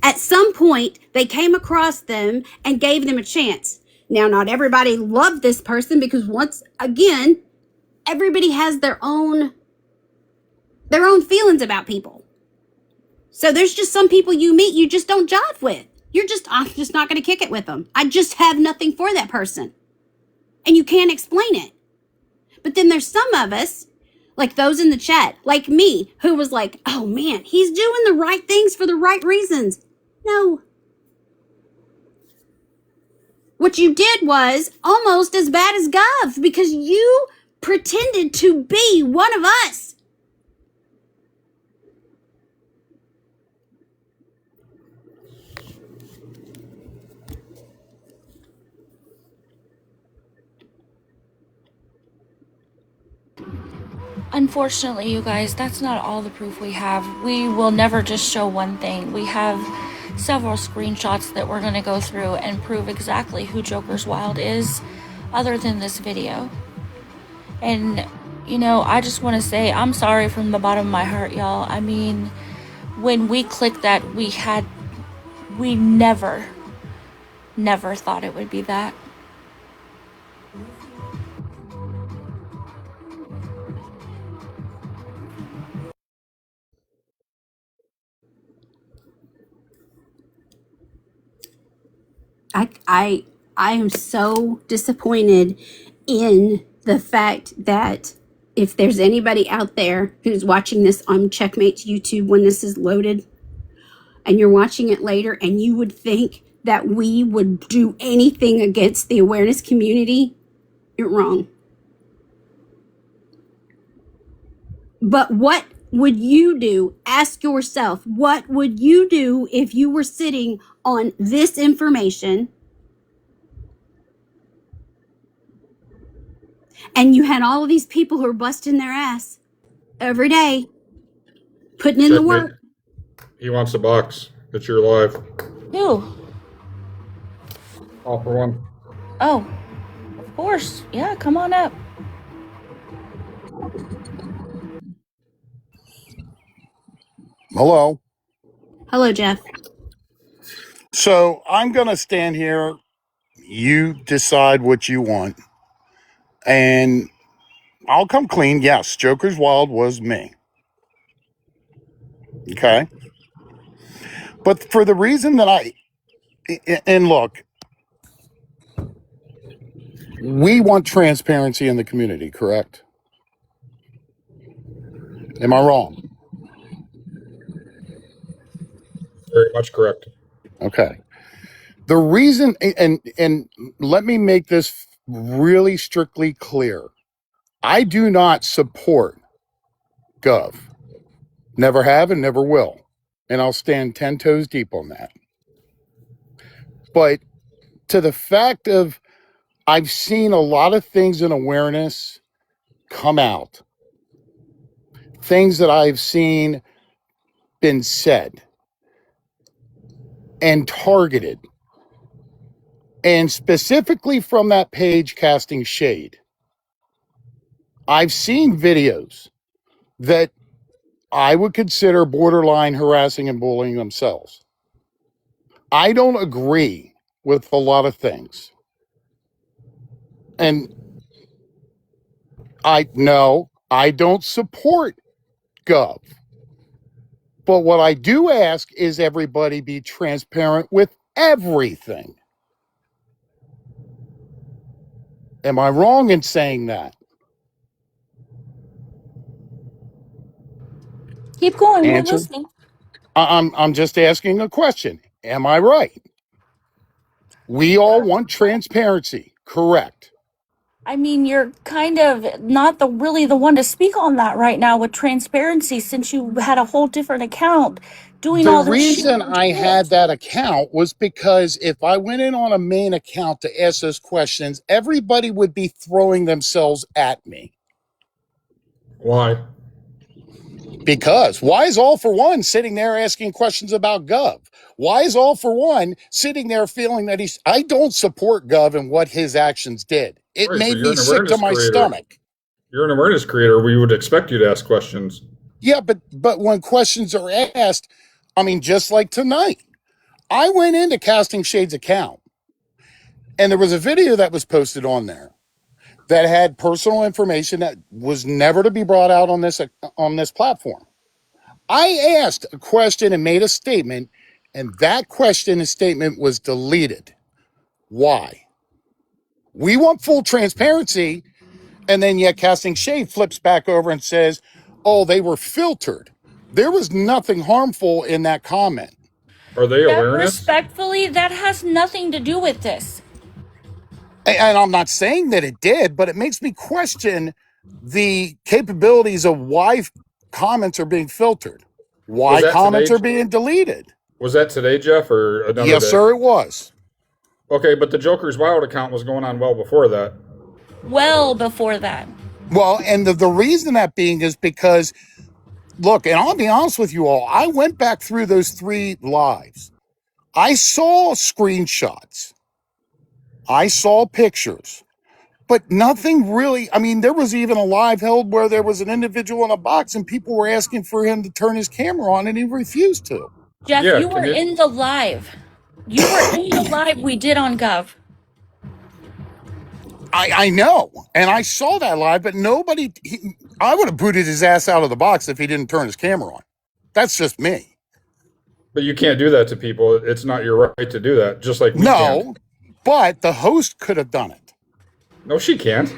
At some point, they came across them and gave them a chance. Now, not everybody loved this person, because once again, everybody has their own feelings about people. So there's just some people you meet you just don't jive with. I'm just not going to kick it with them. I just have nothing for that person. And you can't explain it. But then there's some of us, like those in the chat, like me, who was like, oh man, he's doing the right things for the right reasons. No. What you did was almost as bad as Gov, because you pretended to be one of us. Unfortunately, you guys, that's not all the proof we have. We will never just show one thing. We have several screenshots that we're going to go through and prove exactly who Joker's Wild is, other than this video. And, I just want to say I'm sorry from the bottom of my heart, y'all. I mean, when we clicked that, we never thought it would be that. I am so disappointed in the fact that if there's anybody out there who's watching this on Checkmate's YouTube when this is loaded, and you're watching it later, and you would think that we would do anything against the awareness community, you're wrong. But what would you do? Ask yourself, what would you do if you were sitting on this information and you had all of these people who are busting their ass every day, putting in the Checkmate. work? He wants a box. It's your live. Who? All for one. Oh, of course. Yeah, come on up. Hello. Hello, Jeff. So I'm going to stand here. You decide what you want. And I'll come clean. Yes, Joker's Wild was me. Okay. But for the reason that and look, we want transparency in the community, correct? Am I wrong? Very much correct. Okay. The reason, and let me make this really strictly clear. I do not support Gov. Never have and never will. And I'll stand 10 toes deep on that. But to the fact of, I've seen a lot of things in awareness come out, things that I've seen been said and targeted, and specifically from that page casting shade, I've seen videos that I would consider borderline harassing and bullying themselves. I don't agree with a lot of things. And I don't support Gov. But what I do ask is everybody be transparent with everything. Am I wrong in saying that? Keep going. We're Answer. listening. I'm just asking a question. Am I right? We all want transparency, correct? I mean, you're kind of not really the one to speak on that right now with transparency, since you had a whole different account doing The all this shit reason you I did. had that account was because if I went in on a main account to ask those questions, everybody would be throwing themselves at me. Why? Because why is All for One sitting there asking questions about Gov? Why is All for One sitting there feeling that I don't support Gov and what his actions did? It Right, but made you're me an sick to awareness my creator. stomach. You're an awareness creator. We would expect you to ask questions. Yeah, but when questions are asked, I mean, just like tonight, I went into Casting Shades account and there was a video that was posted on there that had personal information that was never to be brought out on this platform. I asked a question and made a statement, and that question and statement was deleted. Why? We want full transparency, and then yet Casting Shade flips back over and says, oh, they were filtered. There was nothing harmful in that comment. Are they Jeff, awareness? respectfully, that has nothing to do with this. And I'm not saying that it did, but it makes me question the capabilities of why comments are being filtered, Was why that comments today? are being deleted. Was that today, Jeff, or another Yes, day? sir, it was. Okay, but the Joker's Wild account was going on well before that. Well before that. Well, and the reason that being is because, look, and I'll be honest with you all, I went back through those 3 lives. I saw screenshots. I saw pictures. But nothing really, I mean, there was even a live held where there was an individual in a box and people were asking for him to turn his camera on and he refused to. Jeff, Yeah, you were can you? in the live. You were in the live we did on Gov. I know, and I saw that live, but I would have booted his ass out of the box if he didn't turn his camera on. That's just me. But you can't do that to people. It's not your right to do that. Just like we can't. No, but the host could have done it. No, she can't.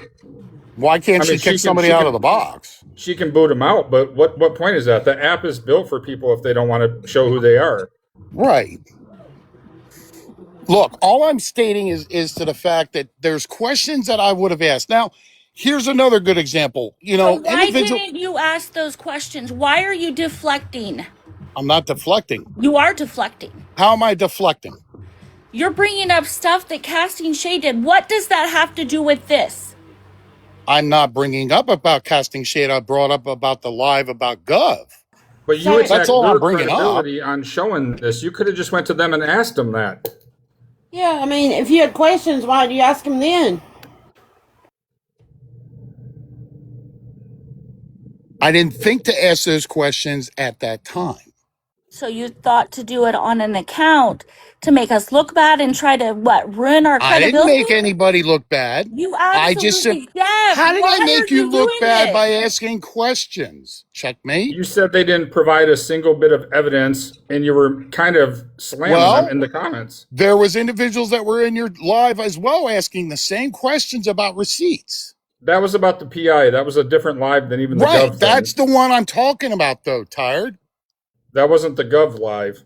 Why can't I mean, she kick she can. somebody She out of the can. box? She can boot them out. But what point is that? The app is built for people if they don't want to show who they are. Right. Look, all I'm stating is to the fact that there's questions that I would have asked. Now, here's another good example. So why didn't you ask those questions? Why are you deflecting? I'm not deflecting. You are deflecting. How am I deflecting? You're bringing up stuff that Casting Shade did. What does that have to do with this? I'm not bringing up about Casting Shade. I brought up about the live about Gov. But you So That's attacked all I'm their bringing up. credibility on showing this. You could have just went to them and asked them that. yeah, I mean, if you had questions, why did you ask him then? I didn't think to ask those questions at that time. So you thought to do it on an account to make us look bad and try to, ruin our I didn't credibility? make anybody look bad. You I just said, absolutely, Jeff. how did Why I are make you you look doing bad this? by asking questions? Checkmate. You said they didn't provide a single bit of evidence, and you were kind of slamming them in the comments. There was individuals that were in your live as well asking the same questions about receipts. That was about the PI. That was a different live than even the Right. Gov That's thing. the one I'm talking about, though, Tired. That wasn't the Gov live.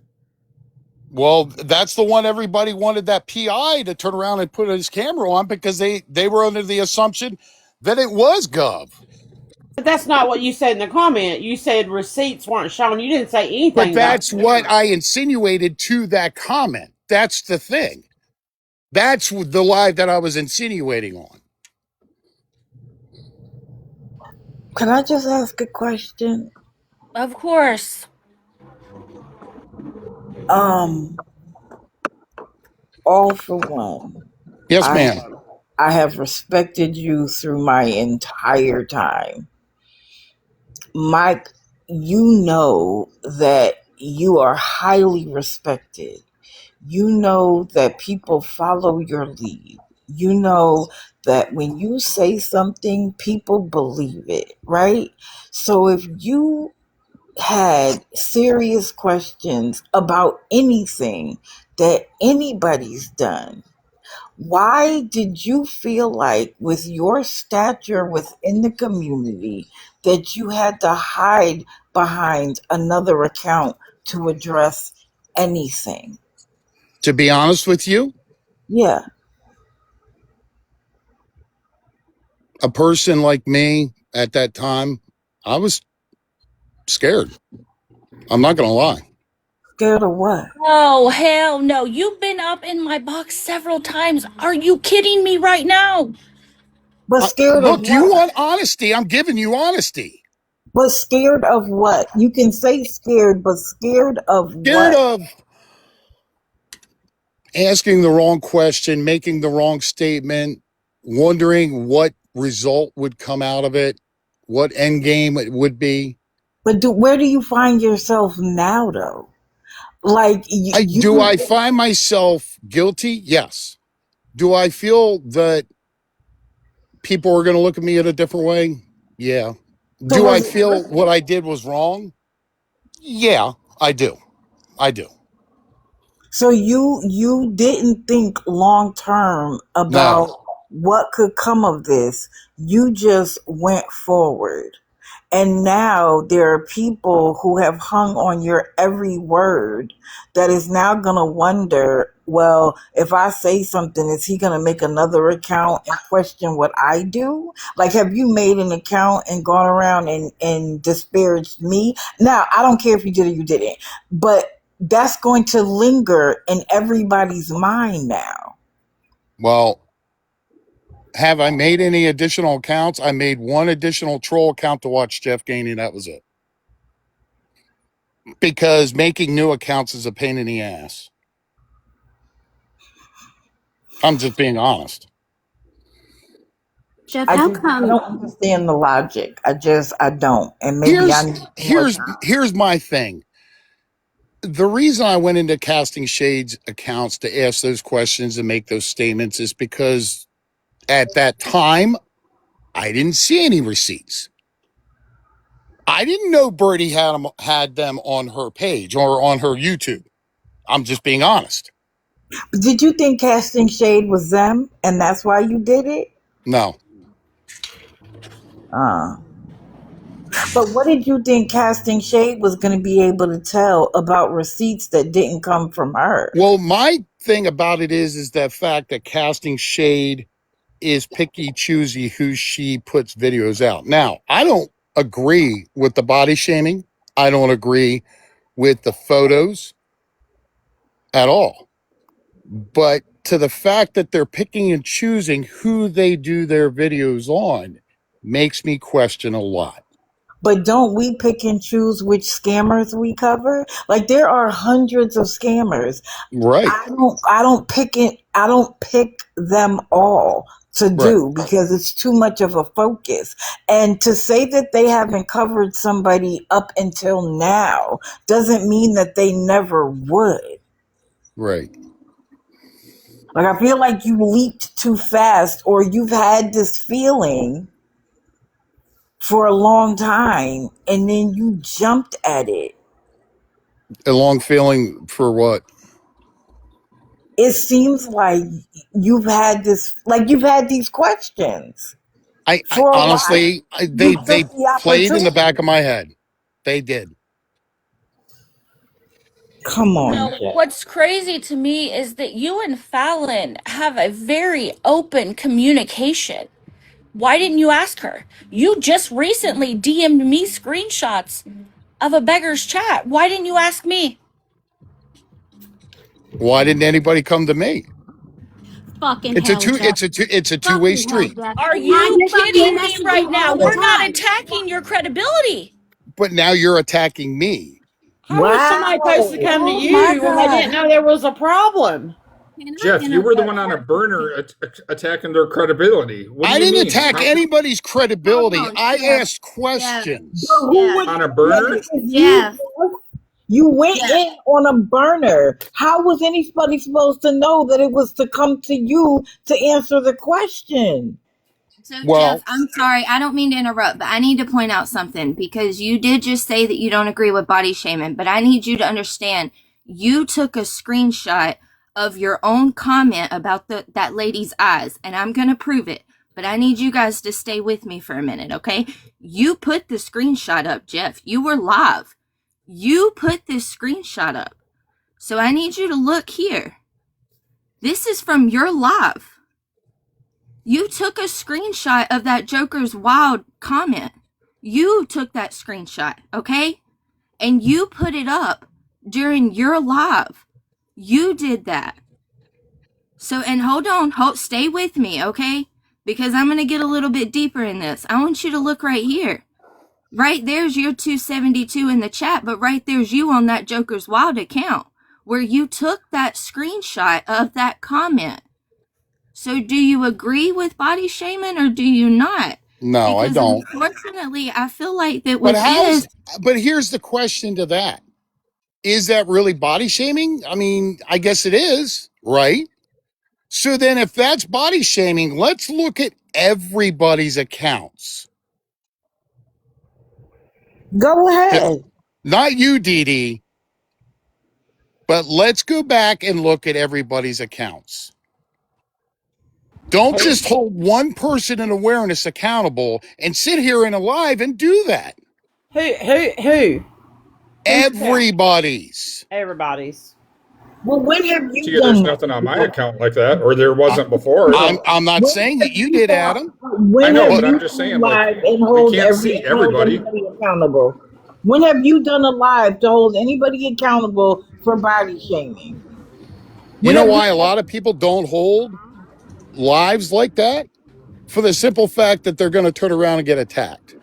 Well, that's the one everybody wanted that PI to turn around and put his camera on because they were under the assumption that it was Gov. But that's not what you said in the comment. You said receipts weren't shown. You didn't say anything But about that's what I insinuated to that comment. That's the thing. That's the live that I was insinuating on. Can I just ask a question? Of course. Um, all for one, Yes, I ma'am. have I have respected you through my entire time. Mike, you know that you are highly respected. You know that people follow your lead. You know that when you say something, people believe it, right? So if you had serious questions about anything that anybody's done, why did you feel like, with your stature within the community, that you had to hide behind another account to address anything? To be honest with you, Yeah. a person like me at that time, I was scared. I'm not going to lie. Scared of what? Oh, hell no. You've been up in my box several times. Are you kidding me right now? But scared of Look, you what? want honesty. I'm giving you honesty. But scared of what? You can say scared, but scared of Scared what? of asking the wrong question, making the wrong statement, wondering what result would come out of it, what end game it would be. But where do you find yourself now, though? Like Do you. I find myself guilty? Yes. Do I feel that people are going to look at me in a different way? Yeah. So Do I was feel what I did was wrong? Yeah, I do. I do. so you didn't think long term No. about what could come of this. You just went forward. And now there are people who have hung on your every word that is now going to wonder, well, if I say something, is he going to make another account and question what I do? Like, have you made an account and gone around and disparaged me? Now, I don't care if you did or you didn't, but that's going to linger in everybody's mind now. Well, have I made any additional accounts? I made one additional troll account to watch Jeff Gainey. That was it. Because making new accounts is a pain in the ass. I'm just being honest. Jeff, I how just I come? don't understand the logic. I don't, and maybe I Here's need more here's time. here's my thing. The reason I went into Casting Shades accounts to ask those questions and make those statements is because at that time I didn't see any receipts. I didn't know Birdie had them on her page or on her YouTube. I'm just being honest. Did you think casting shade was them, and that's why you did it? No. Uh, but what did you think casting shade was going to be able to tell about receipts that didn't come from her? Well, my thing about it is that fact that Casting Shade is picky choosy who she puts videos out. Now, I don't agree with the body shaming. I don't agree with the photos at all. But to the fact that they're picking and choosing who they do their videos on makes me question a lot. But don't we pick and choose which scammers we cover? Like, there are hundreds of scammers. Right. I don't pick them all to Right. do because it's too much of a focus. And to say that they haven't covered somebody up until now doesn't mean that they never would. Right. Like, I feel like you leaped too fast, or you've had this feeling for a long time and then you jumped at it. A long feeling for what? It seems like you've had these questions I for a while. honestly, You they took the played in the back opportunity. of my head. They did. Come on, No, Jeff. what's crazy to me is that you and Fallon have a very open communication. Why didn't you ask her? You just recently DM'd me screenshots of a beggar's chat. Why didn't you ask me? Why didn't anybody come to me? Fucking It's a hell, two. Jeff. It's a two-way Fucking hell, street. Jeff. Are I you get fucking kidding me messages right now? all the We're not time. attacking your credibility. But now you're attacking me. How was somebody supposed to Wow. come to Oh my you when they didn't God. know there was a problem? Can I Jeff, you were the interrupt? one on a burner attacking their credibility. What do I you didn't mean? attack anybody's Hold credibility. on, I Jeff. asked But questions. who would On a was burner? it was you? Jeff. You went Jeff. in on a burner. How was anybody supposed to know that it was to come to you to answer the question? So, Well, Jeff, I'm sorry. I don't mean to interrupt, but I need to point out something because you did just say that you don't agree with body shaming, but I need you to understand you took a screenshot of your own comment about that lady's eyes, and I'm going to prove it. But I need you guys to stay with me for a minute, okay? You put the screenshot up, Jeff. You were live. You put this screenshot up. So I need you to look here. This is from your live. You took a screenshot of that Joker's wild comment. You took that screenshot, okay? And you put it up during your live. You did that. So, and hold on, stay with me, okay? Because I'm going to get a little bit deeper in this. I want you to look right here. Right there's your 272 in the chat, but right there's you on that Joker's Wild account where you took that screenshot of that comment. So do you agree with body shaming or do you not? no, I Because don't. unfortunately, I feel like that But with this, but here's the question to that. Is that really body shaming? I mean, I guess it is, right? So then if that's body shaming, let's look at everybody's accounts. Go ahead. Not you, Dee Dee, but let's go back and look at everybody's accounts. Don't just hold one person in awareness accountable and sit here in a live and do that. Who? Everybody's. Everybody's. Well, when have See, you there's done nothing on my account like that, or there wasn't before. I'm not saying that you did, Adam. I When know, have but I'm you just done saying, like, live and we hold can't see everybody. anybody accountable? When have you done a live to hold anybody accountable for body shaming? You know why a lot of people don't hold lives like that? For the simple fact that they're going to turn around and get attacked.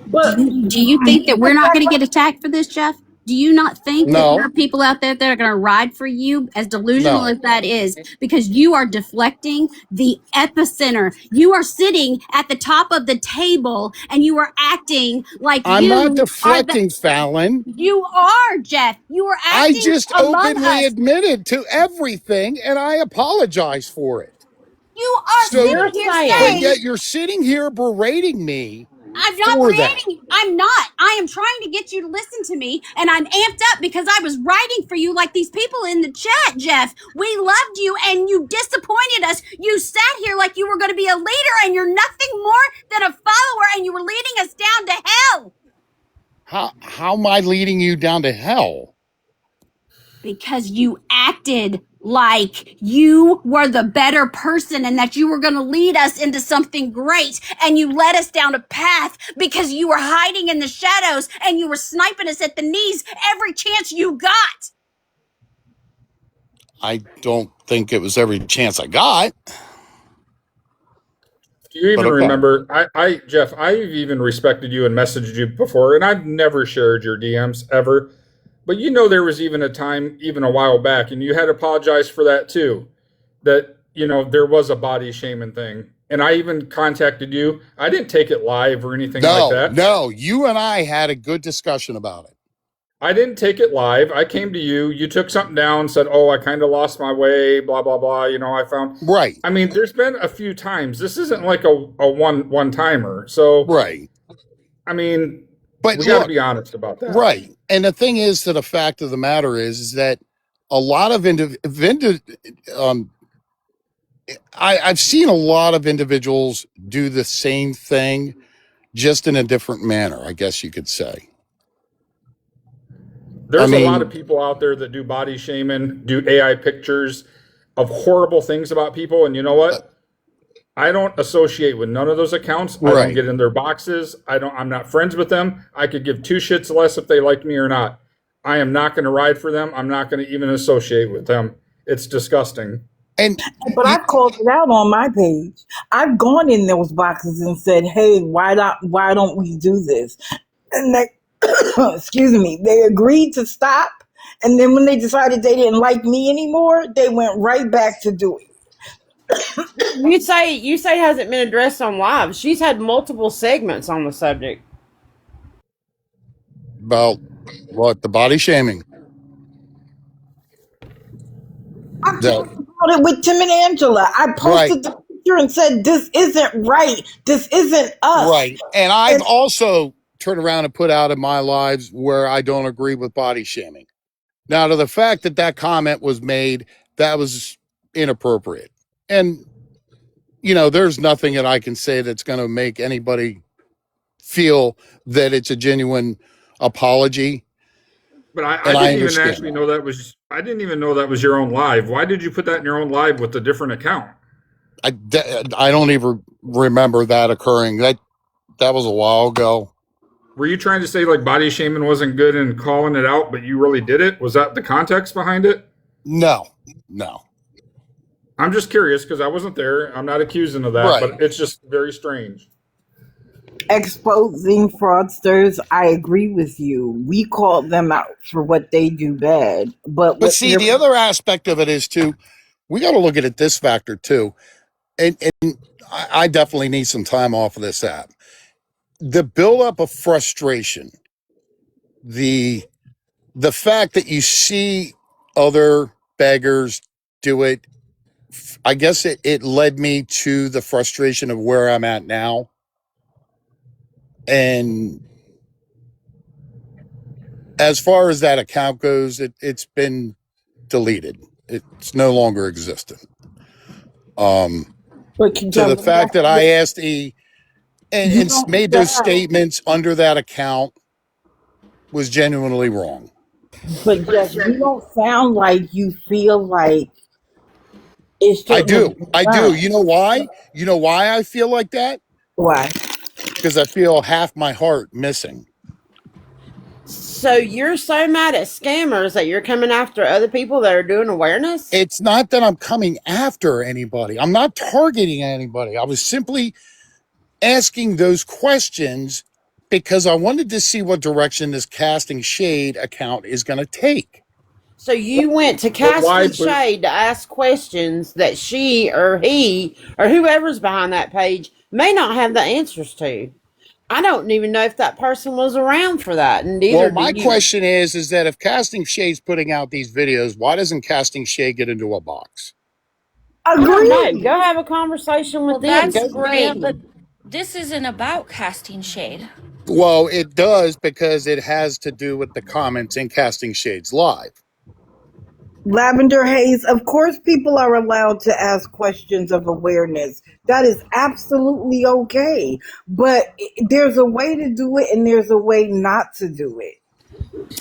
But do you think that we're not going to get attacked for this, Jeff? Do you not think that there No, are people out there that are going to ride for you, as delusional no. as that is, because you are deflecting the epicenter? You are sitting at the top of the table and you are acting like I'm not you are the. deflecting, Fallon. You are, Jeff. You are I acting just among openly us. admitted to everything and I apologize for it. You are So, sitting You're here but saying saying, yet you're sitting here berating me I'm not for that. creating. I'm not. I am trying to get you to listen to me, and I'm amped up because I was writing for you like these people in the chat, Jeff. We loved you, and you disappointed us. You sat here like you were going to be a leader, and you're nothing more than a follower, and you were leading us down to hell. How am I leading you down to hell? Because you acted like you were the better person and that you were going to lead us into something great, and you led us down a path because you were hiding in the shadows and you were sniping us at the knees every chance you got. I don't think it was every chance I got. Do you But even okay. remember? Jeff, I've even respected you and messaged you before, and I've never shared your DMs ever. But you know, there was even a time, even a while back, and you had apologized for that too. That, you know, there was a body shaming thing. And I even contacted you. I didn't take it live or anything like that. No, you and I had a good discussion about it. I didn't take it live. I came to you. You took something down, said, "Oh, I kind of lost my way, blah, blah, blah." You know, I found. Right. I mean, there's been a few times. This isn't like a one timer. So, Right. I mean, But we got to look, be honest about that. right. And the thing is, that the fact of the matter is that a lot of I've seen a lot of individuals do the same thing, just in a different manner, I guess you could say. There's a lot of people out there that do body shaming, do AI pictures of horrible things about people. And you know what? I don't associate with none of those accounts. I Right. don't get in their boxes. I'm not friends with them. I could give two shits less if they like me or not. I am not going to ride for them. I'm not going to even associate with them. It's disgusting. And But you, I've called it out on my page. I've gone in those boxes and said, "Hey, why don't we do this?" And they, excuse me, they agreed to stop. And then when they decided they didn't like me anymore, they went right back to doing it. You say it hasn't been addressed on live. She's had multiple segments on the subject. about what, the body shaming. I That, talked about it with Tim and Angela. I right, posted the picture and said, "This isn't right. This isn't us." right. And I've And also turned around and put out in my lives where I don't agree with body shaming. Now, to the fact that that comment was made, that was inappropriate. And, there's nothing that I can say that's going to make anybody feel that it's a genuine apology. But I And I didn't even understand actually that. know that was. I didn't even know that was your own live. Why did you put that in your own live with a different account? I don't even remember that occurring. That was a while ago. Were you trying to say like body shaming wasn't good and calling it out, but you really did it? Was that the context behind it? No, no. I'm just curious because I wasn't there. I'm not accusing of that, Right. but it's just very strange. exposing fraudsters, I agree with you. We call them out for what they do bad. But But what see, the other aspect of it is too, we got to look at it this factor too. And I definitely need some time off of this app. The buildup of frustration, the the fact that you see other beggars do it, I guess it led me to the frustration of where I'm at now. And as far as that account goes, it's been deleted. It's no longer existent. but To Jeff, the fact that I asked E you and don't made those sound, statements under that account was genuinely wrong. but Jeff, you don't sound like you feel like it I shouldn't have do. been I do. done. You know why? You know why I feel like that? Why? Because I feel half my heart missing. So you're so mad at scammers that you're coming after other people that are doing awareness? It's not that I'm coming after anybody. I'm not targeting anybody. I was simply asking those questions because I wanted to see what direction this casting shade account is going to take. So you went to But cast why the put? shade to ask questions that she or he or whoever's behind that page may not have the answers to. I don't even know if that person was around for that, and Well, neither do my you. question is that if Casting Shade's putting out these videos, why doesn't Casting Shade get into a box? I don't know. Go Agreed. have a conversation Well, with them. that's Go great, DM but them. this isn't about casting shade. Well, it does because it has to do with the comments in Casting Shades Live. Lavender Haze, of course, people are allowed to ask questions of awareness. That is absolutely okay. But there's a way to do it and there's a way not to do it.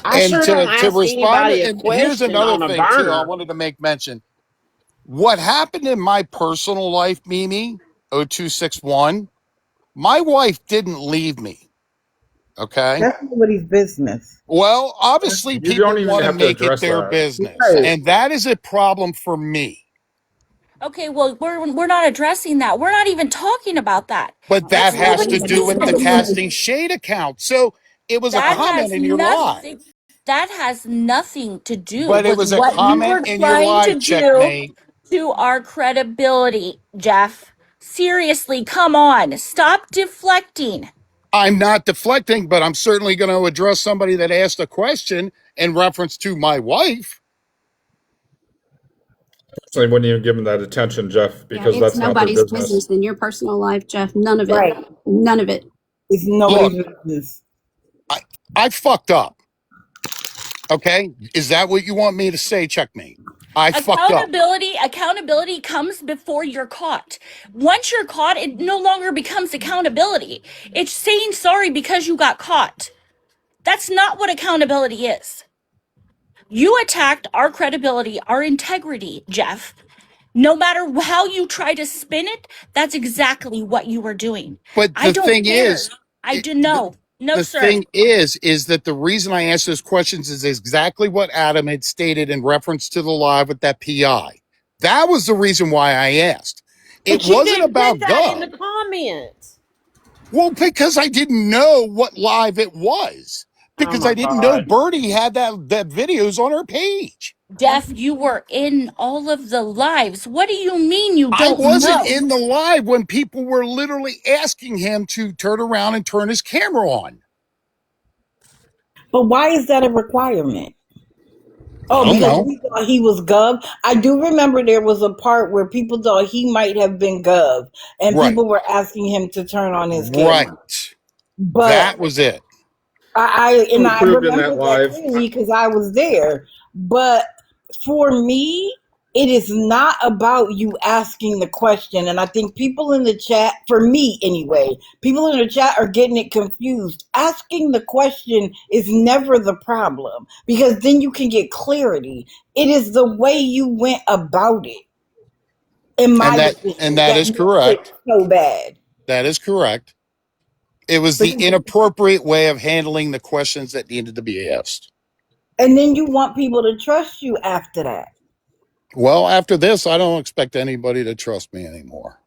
I And sure don't to ask respond, anybody a and here's question another on a thing too, I burner. wanted to make mention. What happened in my personal life, Mimi 0261, my wife didn't leave me. Okay. That's nobody's business. Well, obviously, You don't people even want to have to make it address their that. business. Right. And that is a problem for me. Okay, well, we're not addressing that. We're not even talking about that. But that That's has to nobody's do with the business. Casting Shade account. So it was a That comment has in your live. nothing. That has nothing to do But it with was a what you comment were in your trying live, to do Checkmate. to our credibility, Jeff. Seriously, come on. Stop deflecting. I'm not deflecting, but I'm certainly going to address somebody that asked a question in reference to my wife. So I wouldn't even give them that attention, Jeff, Yeah, because it's that's not their nobody's business. business in your personal life, Jeff. None of it. Right. None of it. It's Look, nobody's business. I fucked up. Okay. Is that what you want me to say, Checkmate? I fucked up. Accountability comes before you're caught. Once you're caught, it no longer becomes accountability. It's saying sorry because you got caught. That's not what accountability is. You attacked our credibility, our integrity, Jeff. No matter how you try to spin it, that's exactly what you were doing. But I the don't thing care. is, I it, do know. No, The sir. thing is that the reason I asked those questions is exactly what Adam had stated in reference to the live with that PI. That was the reason why I asked. It But you wasn't didn't put about that in the Gov. comments. Well, because I didn't know what live it was. Oh Because my I didn't know God. Birdie had that videos on her page. Def, you were in all of the lives. What do you mean you I don't wasn't know? in the live when people were literally asking him to turn around and turn his camera on. But why is that a requirement? I Oh, don't because know. we thought he was Gov. I do remember there was a part where people thought he might have been Gov, and Right. people were asking him to turn on his camera. Right. But That was it. I Approved in remember that that live. clearly because I was there. But for me, it is not about you asking the question. And I think people in the chat, for me anyway, people in the chat are getting it confused. Asking the question is never the problem because then you can get clarity. It is the way you went about it, in my And opinion, that that is makes it correct. so bad. That is correct. It was But the inappropriate way of handling the questions that needed to be asked. and then you want people to trust you after that. Well, after this, I don't expect anybody to trust me anymore.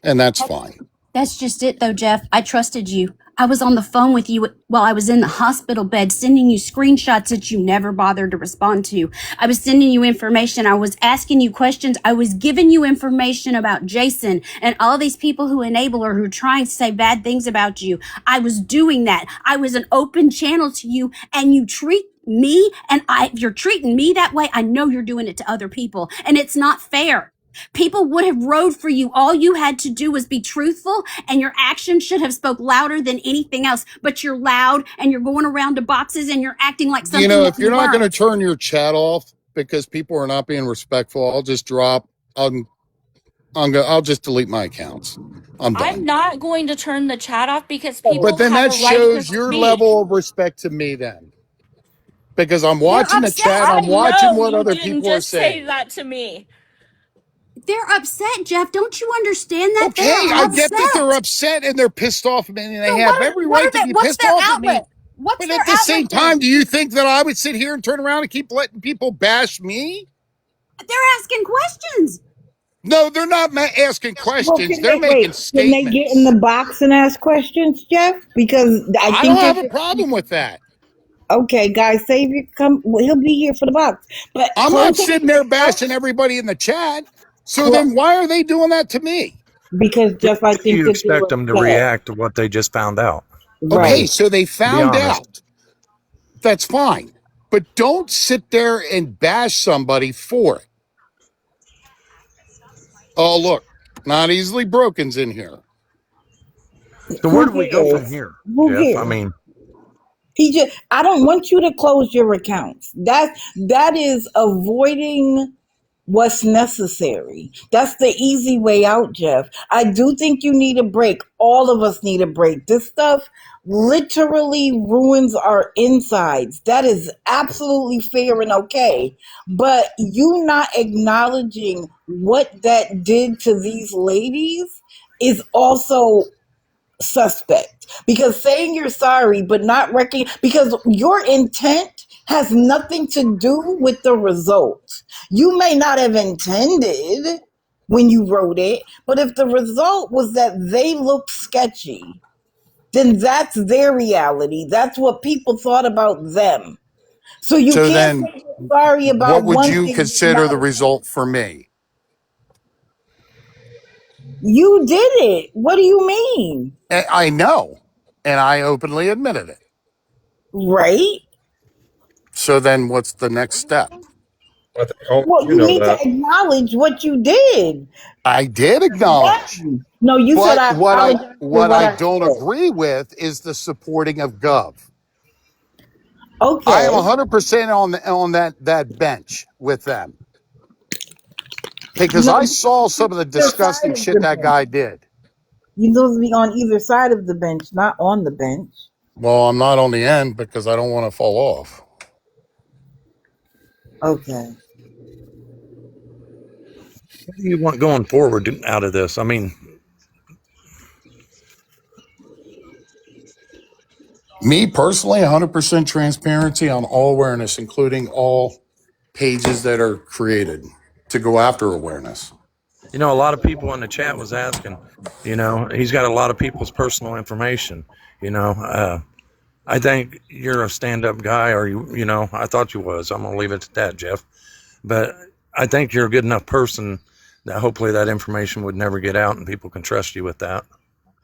And that's fine. That's just it, though, Jeff. I trusted you. I was on the phone with you while I was in the hospital bed, sending you screenshots that you never bothered to respond to. I was sending you information. I was asking you questions. I was giving you information about Jason and all these people who enable her, who are trying to say bad things about you. I was doing that. I was an open channel to you, and you treat me, and if you're treating me that way, I know you're doing it to other people, and it's not fair. People would have rode for you. All you had to do was be truthful, and your actions should have spoke louder than anything else. But you're loud, and you're going around to boxes, and you're acting like You something know, that if you you're not going to weren't. turn your chat off because people are not being respectful, I'll just drop. I'll just delete my accounts. I'm I'm done. not going to turn the chat off because But people then have that a right to shows your speak. level of respect to me then. Because I'm They're watching the upset. chat, I I'm watching know what you other didn't people are just say saying. that to me. They're upset, Jeff. Don't you understand that? They're Okay, I get that they're upset. upset and they're pissed off at me and they So have every what right are to they? be What's pissed their off at me. outlet? What's But their at the same outlet time, then? do you think that I would sit here and turn around and keep letting people bash me? They're asking questions. No, they're not asking Well, questions. can They're they making wait? Can they get in the statements. box and ask questions, Jeff? Because I I don't think they're have a just problem with that. okay. Guys, Savior, come. Well, he'll be here for the box, but I'm not close up sitting your there bashing mouth. everybody in the chat. So then why are they doing that to me? Because Jeff, I think You that they're expect them to upset. react to what they just found out. I Okay, mean, Right. so they be found honest. out. That's fine. But don't sit there and bash somebody for it. Oh, look, not easily broken's in here. So where Who do we go from cares? here, Who Jeff? I cares? mean, He just. I don't want you to close your accounts. That is avoiding what's necessary. That's the easy way out, Jeff. I do think you need a break. All of us need a break. This stuff literally ruins our insides. That is absolutely fair and okay. But you not acknowledging what that did to these ladies is also suspect, because saying you're sorry but not because your intent has nothing to do with the result. You may not have intended when you wrote it, but if the result was that they looked sketchy, then that's their reality. That's what people thought about them. So you So can't then say you're sorry what about would one you thing but consider not the result for me? you did it. What do you mean? I know, and I openly admitted it. Right. So then what's the next step? I think all Well, you you know need to that. acknowledge what you did. I did acknowledge. When? No, you said But I what I apologize for what what I I don't said. agree with is the supporting of Gov. I am Okay. 100% on that bench with them because No, I you saw some of the either side disgusting of the shit that bench. guy did. You're supposed to be on either side of the bench, not on the bench. Well, I'm not on the end because I don't want to fall off. Okay. what do you want going forward out of this? I mean, Me personally, 100% transparency on all awareness, including all pages that are created to go after awareness. You know, a lot of people in the chat was asking, you know, he's got a lot of people's personal information. You know, I think you're a stand-up guy, or you know, I thought you was. I'm gonna leave it at that, Jeff. But I think you're a good enough person that hopefully that information would never get out, and people can trust you with that.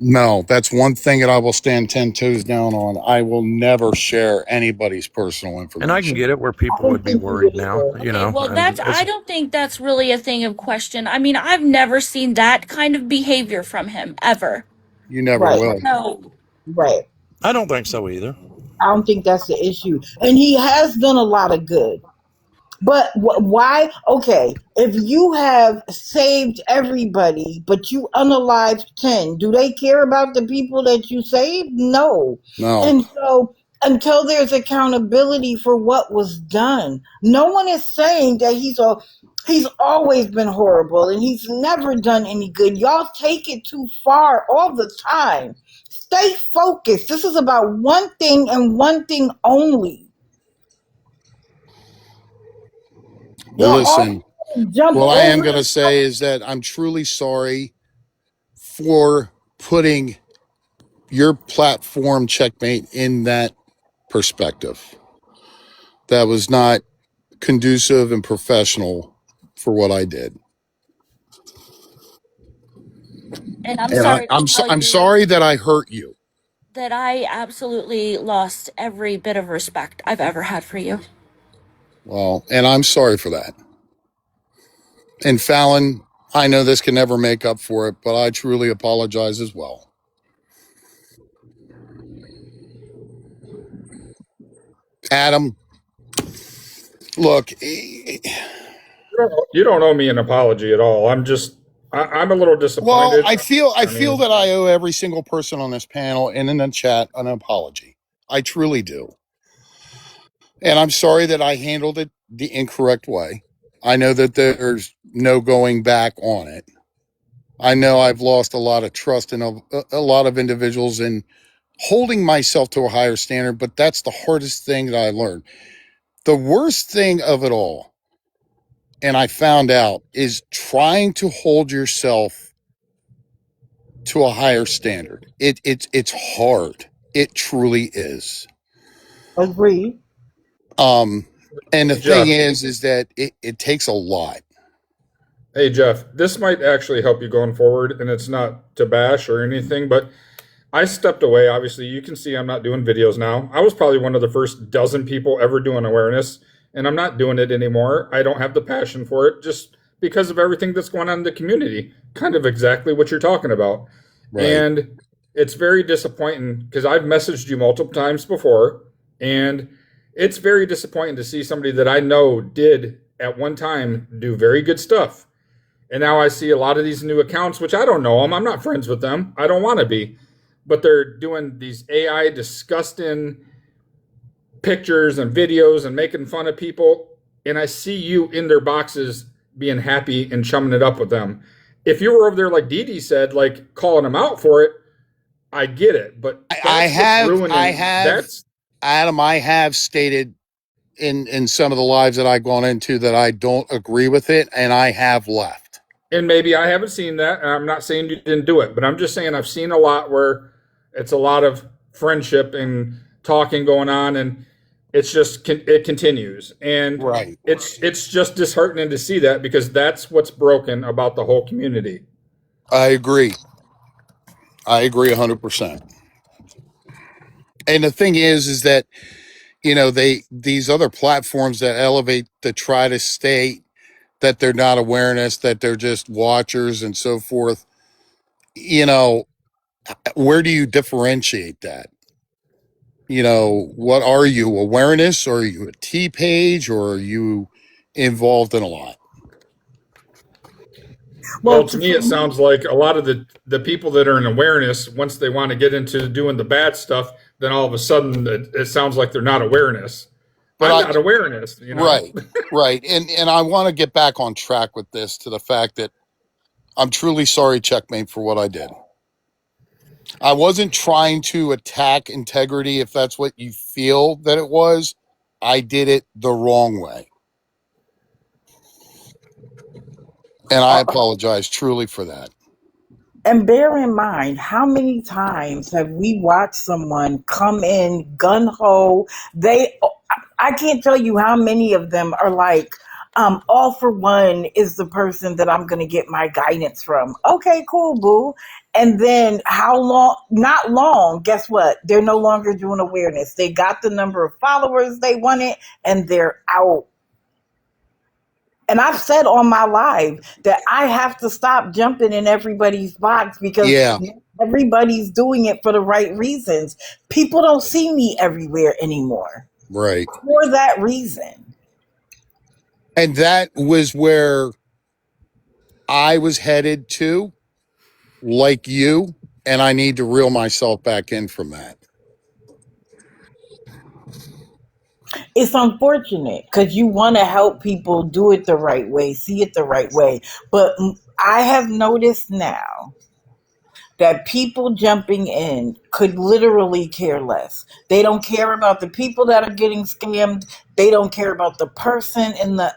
No, that's one thing that I will stand 10 toes down on. I will never share anybody's personal information. And I can get it where I people don't would be think you worried would now, either. you Okay, know. well, And I don't think that's really a thing of question. I mean, I've never seen that kind of behavior from him, ever. You never Right, will. No. right. I don't think so either. I don't think that's the issue. And he has done a lot of good. But why? Okay, if you have saved everybody, but you unalived 10, do they care about the people that you saved? No. No. And so until there's accountability for what was done, no one is saying that he's always been horrible and he's never done any good. Y'all take it too far all the time. Stay focused. This is about one thing and one thing only. Well, Y'all listen, all jump what I am over. going to say is that I'm truly sorry for putting your platform, Checkmate, in that perspective. That was not conducive and professional for what I did. And I'm And sorry to tell I'm you sorry that I hurt you. that I absolutely lost every bit of respect I've ever had for you. Well, and I'm sorry for that. And Fallon, I know this can never make up for it, but I truly apologize as well. Adam, look, You don't owe me an apology at all. I'm a little well, disappointed. I feel mean, that I owe every single person on this panel and in the chat an apology. I truly do. And I'm sorry that I handled it the incorrect way. I know that there's no going back on it. I know I've lost a lot of trust in a lot of individuals in holding myself to a higher standard, but that's the hardest thing that I learned. The worst thing of it all, and I found out, is trying to hold yourself to a higher standard. It's hard. It truly is. Agree. And the thing Jeff, is that it takes a lot. hey Jeff, this might actually help you going forward, and it's not to bash or anything, but I stepped away. Obviously, you can see I'm not doing videos now. I was probably one of the first dozen people ever doing awareness, and I'm not doing it anymore. I don't have the passion for it just because of everything that's going on in the community. Kind of exactly what you're talking about. Right. And it's very disappointing because I've messaged you multiple times before, and it's very disappointing to see somebody that I know did at one time do very good stuff. And now I see a lot of these new accounts, which I don't know them. I'm not friends with them. I don't want to be. But they're doing these AI disgusting pictures and videos and making fun of people. And I see you in their boxes being happy and chumming it up with them. If you were over there, like Dee Dee said, like calling them out for it, I get it. But I have stated in some of the lives that I've gone into that I don't agree with it, and I have left. And maybe I haven't seen that, and I'm not saying you didn't do it, but I'm just saying I've seen a lot where it's a lot of friendship and talking going on, and it continues, and Right. it's just disheartening to see that because that's what's broken about the whole community. I agree 100%. And the thing is that, you know, these other platforms that elevate to try to state that they're not awareness, that they're just watchers and so forth, you know, where do you differentiate that? You know, what are you, awareness, or are you a T page, or are you involved in a lot? Well, to me, it sounds like a lot of the people that are in awareness, once they want to get into doing the bad stuff, then all of a sudden it sounds like they're not awareness. But I'm not awareness, you know? Right, right. And I want to get back on track with this to the fact that I'm truly sorry, Checkmate, for what I did. I wasn't trying to attack integrity if that's what you feel that it was. I did it the wrong way. And I apologize truly for that. And bear in mind, how many times have we watched someone come in gun ho? I can't tell you how many of them are like, all for one is the person that I'm going to get my guidance from. Okay, cool, boo. And then how long, not long, guess what? They're no longer doing awareness. They got the number of followers they wanted and they're out. And I've said on my live that I have to stop jumping in everybody's box because Yeah, everybody's doing it for the right reasons. People don't see me everywhere anymore right. for that reason. And that was where I was headed to, like you, and I need to reel myself back in from that. It's unfortunate because you want to help people do it the right way, see it the right way. But I have noticed now that people jumping in could literally care less. They don't care about the people that are getting scammed. They don't care about the person in the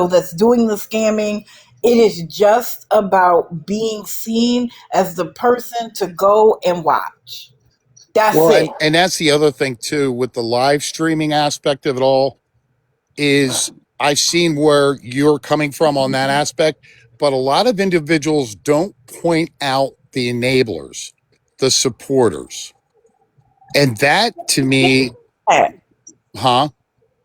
that's doing the scamming. It is just about being seen as the person to go and watch. That's Well, it. and that's the other thing too with the live streaming aspect of it all is I've seen where you're coming from on that aspect, but a lot of individuals don't point out the enablers, the supporters. And that to me, huh?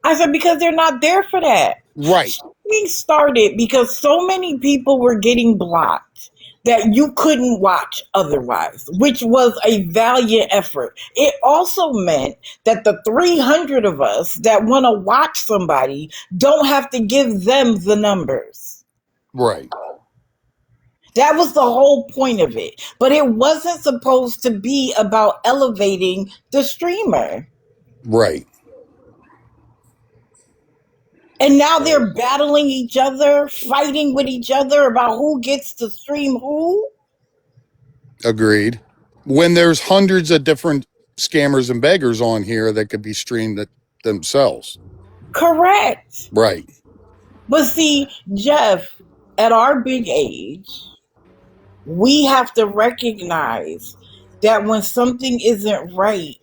I said because they're not there for that. Right, Streaming started because so many people were getting blocked that you couldn't watch otherwise, which was a valiant effort. It also meant that the 300 of us that want to watch somebody don't have to give them the numbers. right, That was the whole point of it. But it wasn't supposed to be about elevating the streamer. right. And now they're battling each other, fighting with each other about who gets to stream who. Agreed. When there's hundreds of different scammers and beggars on here that could be streamed themselves. Correct. Right, But see, Jeff, at our big age, we have to recognize that when something isn't right,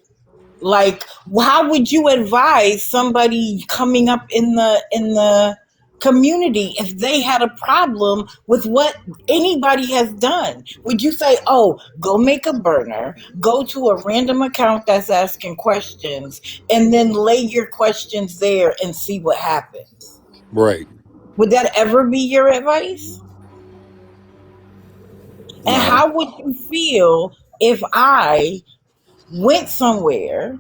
like how would you advise somebody coming up in the community if they had a problem with what anybody has done? Would you say, oh, go make a burner, go to a random account that's asking questions, and then lay your questions there and see what happens? right. Would that ever be your advice? And No, how would you feel if I went somewhere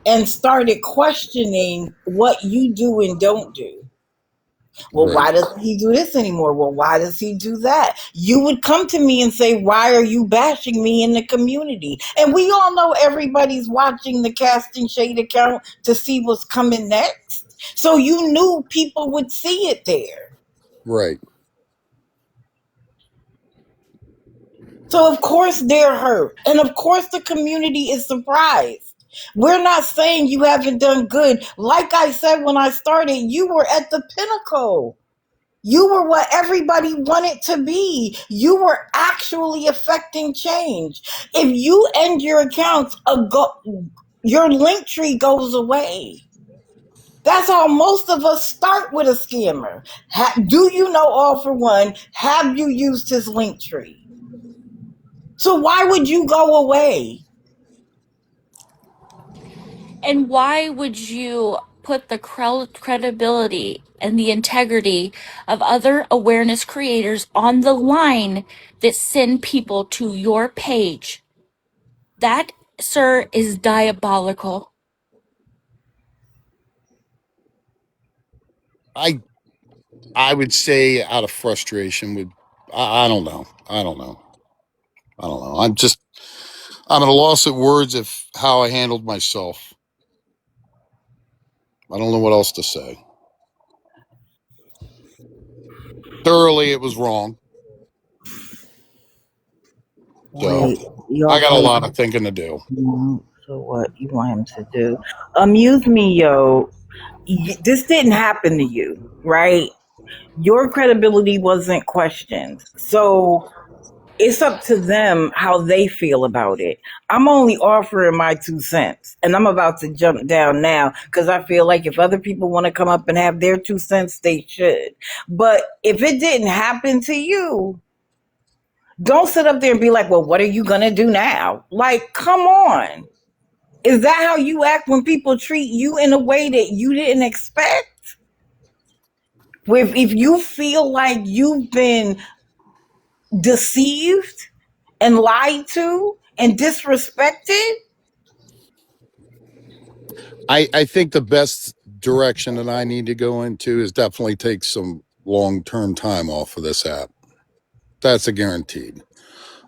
and started questioning what you do and don't do? Well, right, why doesn't he do this anymore? Well, why does he do that? You would come to me and say, why are you bashing me in the community? And we all know everybody's watching the Casting Shade account to see what's coming next. So you knew people would see it there. right, So of course they're hurt. And of course the community is surprised. We're not saying you haven't done good. Like I said when I started, you were at the pinnacle. You were what everybody wanted to be. You were actually affecting change. If you end your accounts, your link tree goes away. That's how most of us start with a scammer. Do you know All for One? Have you used his link tree? So why would you go away? And why would you put the credibility and the integrity of other awareness creators on the line that send people to your page? That, sir, is diabolical. I I would say out of frustration would I don't know. I don't know. I don't know. I'm at a loss of words of how I handled myself. I don't know what else to say. Thoroughly it was wrong. So Wait, y'all I got a told lot of thinking to do. so what you want him to do? Amuse me, yo. This didn't happen to you, right? Your credibility wasn't questioned. So it's up to them how they feel about it. I'm only offering my 2 cents, and I'm about to jump down now because I feel like if other people want to come up and have their 2 cents, they should. But if it didn't happen to you, don't sit up there and be like, well, what are you going to do now? Like, come on. Is that how you act when people treat you in a way that you didn't expect? If you feel like you've been deceived and lied to and disrespected, I think the best direction that I need to go into is definitely take some long-term time off of this app. That's a guaranteed.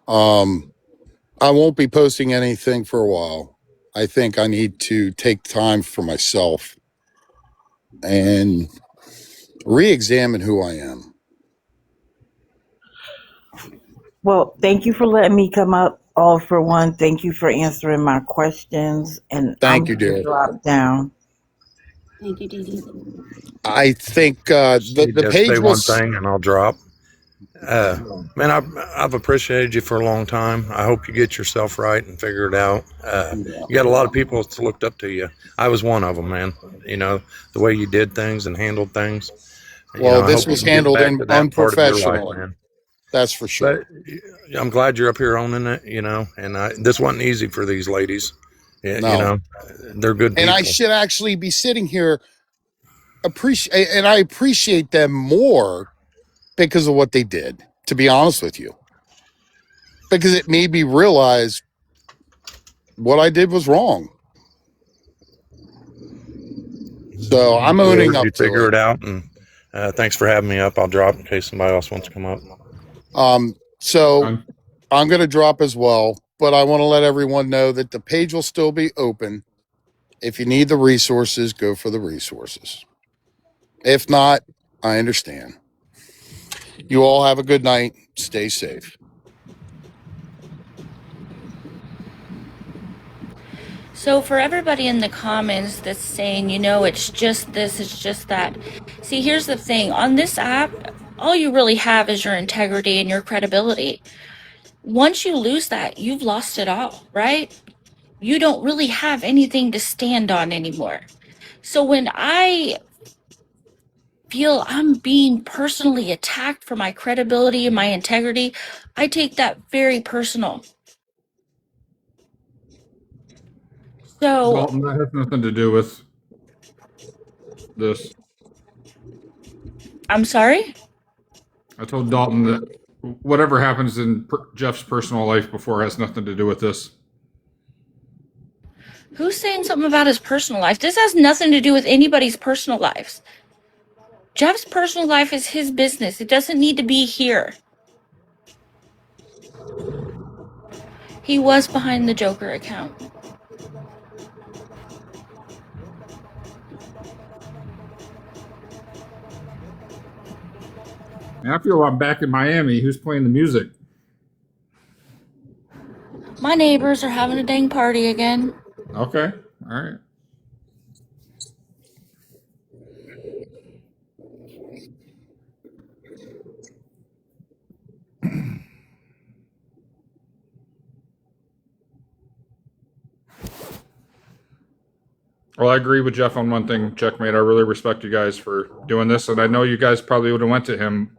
I won't be posting anything for a while. I think I need to take time for myself and re-examine who I am. well, thank you for letting me come up. All for one, thank you for answering my questions. And I'm Thank you, going to dear. drop down. Thank you, Dee Dee. I think You the just say page one was. thing and I'll drop. Man, I've appreciated you for a long time. I hope you get yourself right and figure it out. You got a lot of people that's looked up to you. I was one of them, man. You know, the way you did things and handled things. You Well, know, I this hope you was can get handled back to that part of your life, unprofessionally. man. That's for But sure. I'm glad you're up here owning it, you know, and this wasn't easy for these ladies. Yeah, you No. know, they're good And I people. should actually be sitting here I appreciate them more because of what they did, to be honest with you. Because it made me realize what I did was wrong. So I'm owning You up to figure it. it out, and thanks for having me up. I'll drop in case somebody else wants to come up. So Done. I'm going to drop as well, but I want to let everyone know that the page will still be open. If you need the resources, go for the resources. If not, I understand. You all have a good night. Stay safe. So, for everybody in the comments that's saying, you know, it's just this, it's just that. See, here's the thing on this app, all you really have is your integrity and your credibility. Once you lose that, you've lost it all, right? You don't really have anything to stand on anymore. So, when I feel I'm being personally attacked for my credibility and my integrity, I take that very personal. So, Dalton, that has nothing to do with this. I'm sorry? I told Dalton that whatever happens in Jeff's personal life before has nothing to do with this. Who's saying something about his personal life? This has nothing to do with anybody's personal lives. Jeff's personal life is his business. It doesn't need to be here. He was behind the Joker account. And I feel I'm back in Miami. Who's playing the music? My neighbors are having a dang party again. Okay. All right. Well, I agree with Jeff on one thing, Checkmate. I really respect you guys for doing this, and I know you guys probably would have went to him,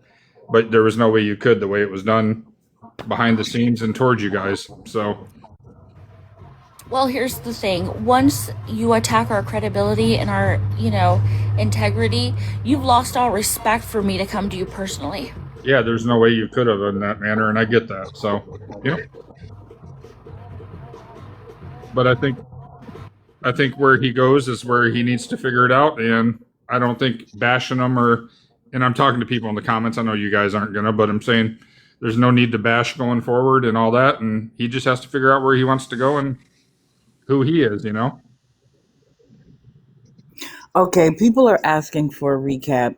but there was no way you could the way it was done behind the scenes and towards you guys. So Well, here's the thing. Once you attack our credibility and our, integrity, you've lost all respect for me to come to you personally. yeah, there's no way you could have in that manner, and I get that. So, yep. But I think where he goes is where he needs to figure it out, and I don't think bashing him and I'm talking to people in the comments. I know you guys aren't gonna, but I'm saying there's no need to bash going forward and all that, and he just has to figure out where he wants to go and who he is. Okay, people are asking for a recap.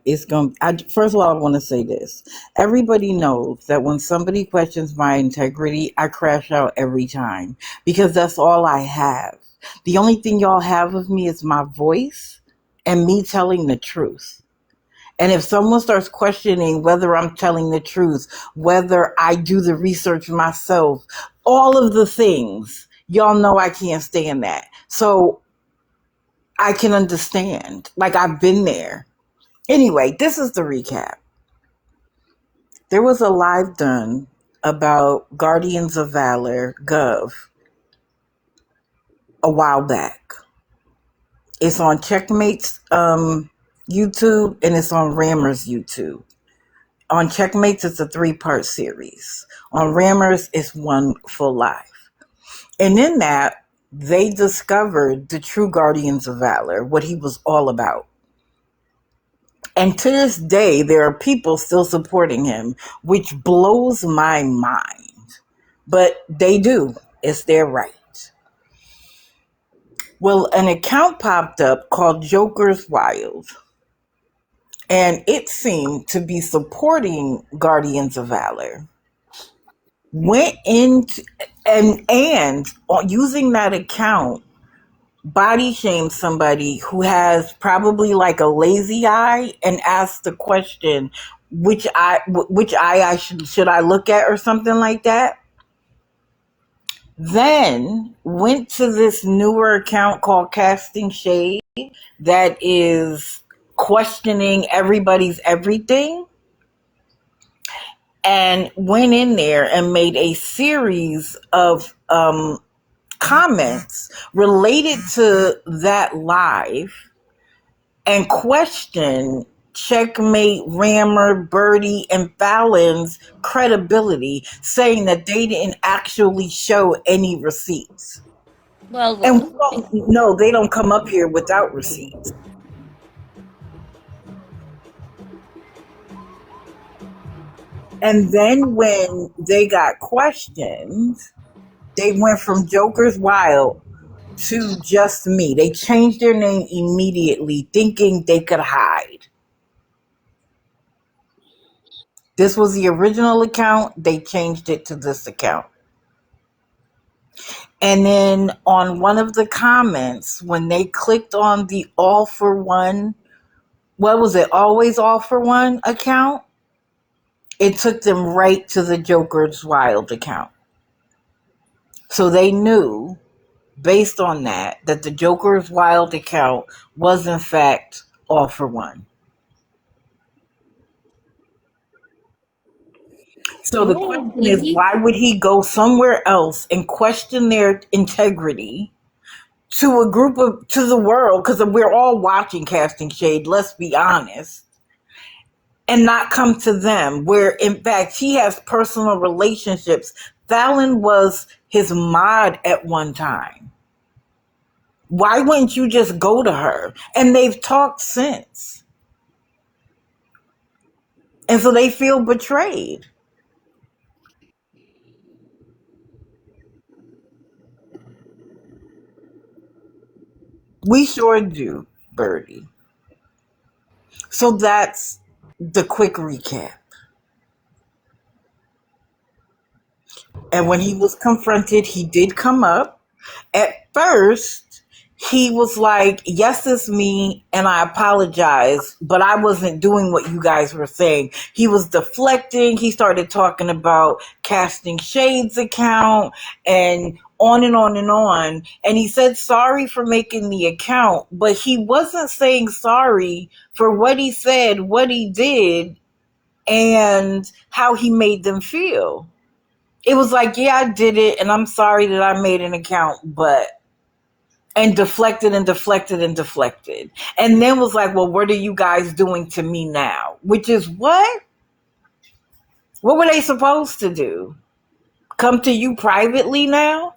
First of all, I want to say this. Everybody knows that when somebody questions my integrity, I crash out every time because that's all I have. The only thing y'all have of me is my voice and me telling the truth. And if someone starts questioning whether I'm telling the truth, whether I do the research myself, all of the things, y'all know I can't stand that. So I can understand. Like, I've been there. Anyway, this is the recap. There was a live done about Guardians of Valor Gov a while back. It's on Checkmate's YouTube and it's on Rammer's YouTube. On Checkmates, it's a 3-part series. On Rammers, it's one full live. And in that, they discovered the true Guardians of Valor, what he was all about. And to this day, there are people still supporting him, which blows my mind. But they do. It's their right. Well, an account popped up called Joker's Wild. And it seemed to be supporting Guardians of Valor. Went into and using that account, body shamed somebody who has probably like a lazy eye and asked the question, which eye I should I look at or something like that. Then went to this newer account called Casting Shade that is questioning everybody's everything, and went in there and made a series of comments related to that live and question Checkmate, Rammer, Birdie, and Fallon's credibility, saying that they didn't actually show any receipts. Well, And we don't know, they don't come up here without receipts. And then when they got questioned, they went from Joker's Wild to Just Me. They changed their name immediately, thinking they could hide. This was the original account. They changed it to this account. And then on one of the comments, when they clicked on the All for One, what was it, Always All for One account, it took them right to the Joker's Wild account. So they knew, based on that the Joker's Wild account was in fact All for One. So the oh, question did is, he? why would he go somewhere else and question their integrity to a group of, to the world? Because we're all watching Casting Shade, let's be honest, and not come to them, where in fact he has personal relationships. Fallon was his mod at one time. Why wouldn't you just go to her? And they've talked since. And so they feel betrayed. We sure do, Birdie. So that's the quick recap. And when he was confronted, he did come up. At first, he was like, yes, it's me, and I apologize, but I wasn't doing what you guys were saying. He was deflecting. He started talking about Casting Shades account and on and on and on. And he said sorry for making the account, but he wasn't saying sorry for what he said, what he did, and how he made them feel. It was like, yeah, I did it, and I'm sorry that I made an account, but, and deflected and deflected and deflected. And then was like, well, what are you guys doing to me now? Which is what? What were they supposed to do? Come to you privately now?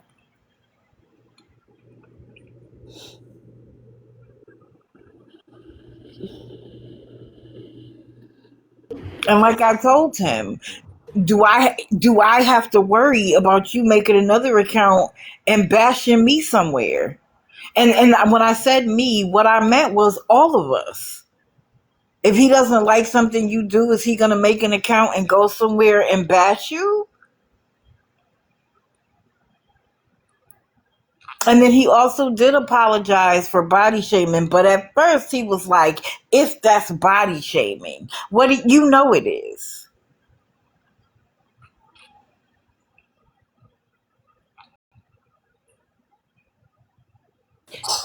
And like I told him, do I have to worry about you making another account and bashing me somewhere? And when I said me, what I meant was all of us. If he doesn't like something you do, is he going to make an account and go somewhere and bash you? And then he also did apologize for body shaming, but at first he was like, if that's body shaming, what do you know it is?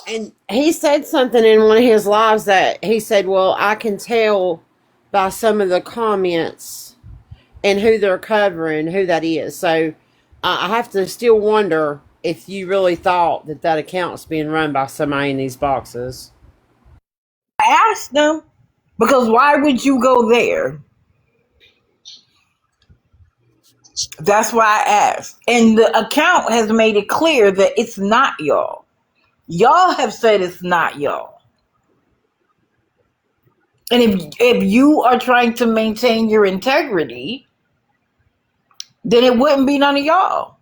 And he said something in one of his lives that he said, well, I can tell by some of the comments and who they're covering who that is. So I have to still wonder if you really thought that that account's being run by somebody in these boxes. I asked them, because why would you go there? That's why I asked. And the account has made it clear that it's not y'all. Y'all have said it's not y'all. And if you are trying to maintain your integrity, then it wouldn't be none of y'all.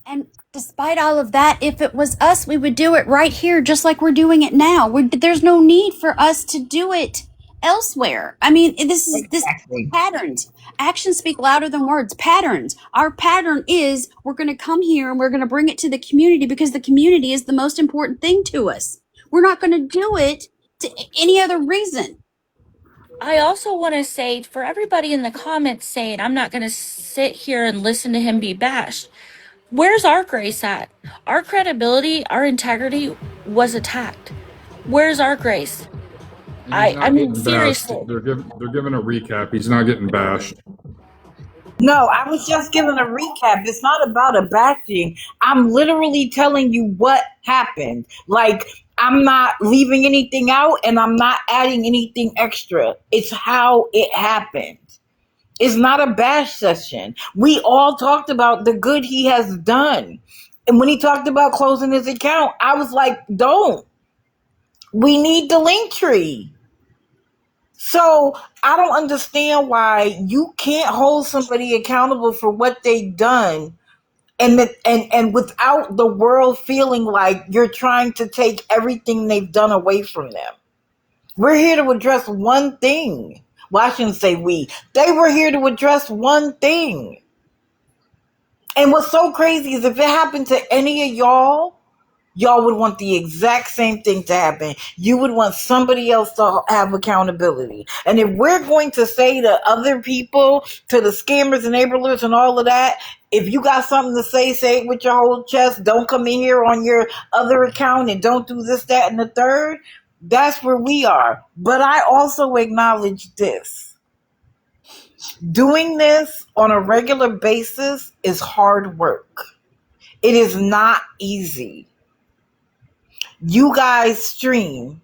And despite all of that, if it was us, we would do it right here, just like we're doing it now. There's no need for us to do it elsewhere. I mean, this Exactly. patterns. Actions speak louder than words. Patterns. Our pattern is we're going to come here and we're going to bring it to the community because the community is the most important thing to us. We're not going to do it to any other reason. I also want to say for everybody in the comments saying, I'm not going to sit here and listen to him be bashed. Where's our grace at? Our credibility, our integrity was attacked. Where's our grace? And he's I not mean, getting bashed. seriously. They're giving a recap. He's not getting bashed. No, I was just giving a recap. It's not about a bashing. I'm literally telling you what happened. Like, I'm not leaving anything out and I'm not adding anything extra. It's how it happened. It's not a bash session. We all talked about the good he has done. And when he talked about closing his account, I was like, don't. We need the link tree. So I don't understand why you can't hold somebody accountable for what they've done and without the world feeling like you're trying to take everything they've done away from them. We're here to address one thing. Well, I shouldn't say we. They were here to address one thing. And what's so crazy is if it happened to any of y'all would want the exact same thing to happen. You would want somebody else to have accountability. And if we're going to say to other people, to the scammers, enablers, and all of that, if you got something to say it with your whole chest. Don't come in here on your other account and don't do this, that, and the third. That's where we are. But I also acknowledge this. Doing this on a regular basis is hard work. It is not easy. You guys stream,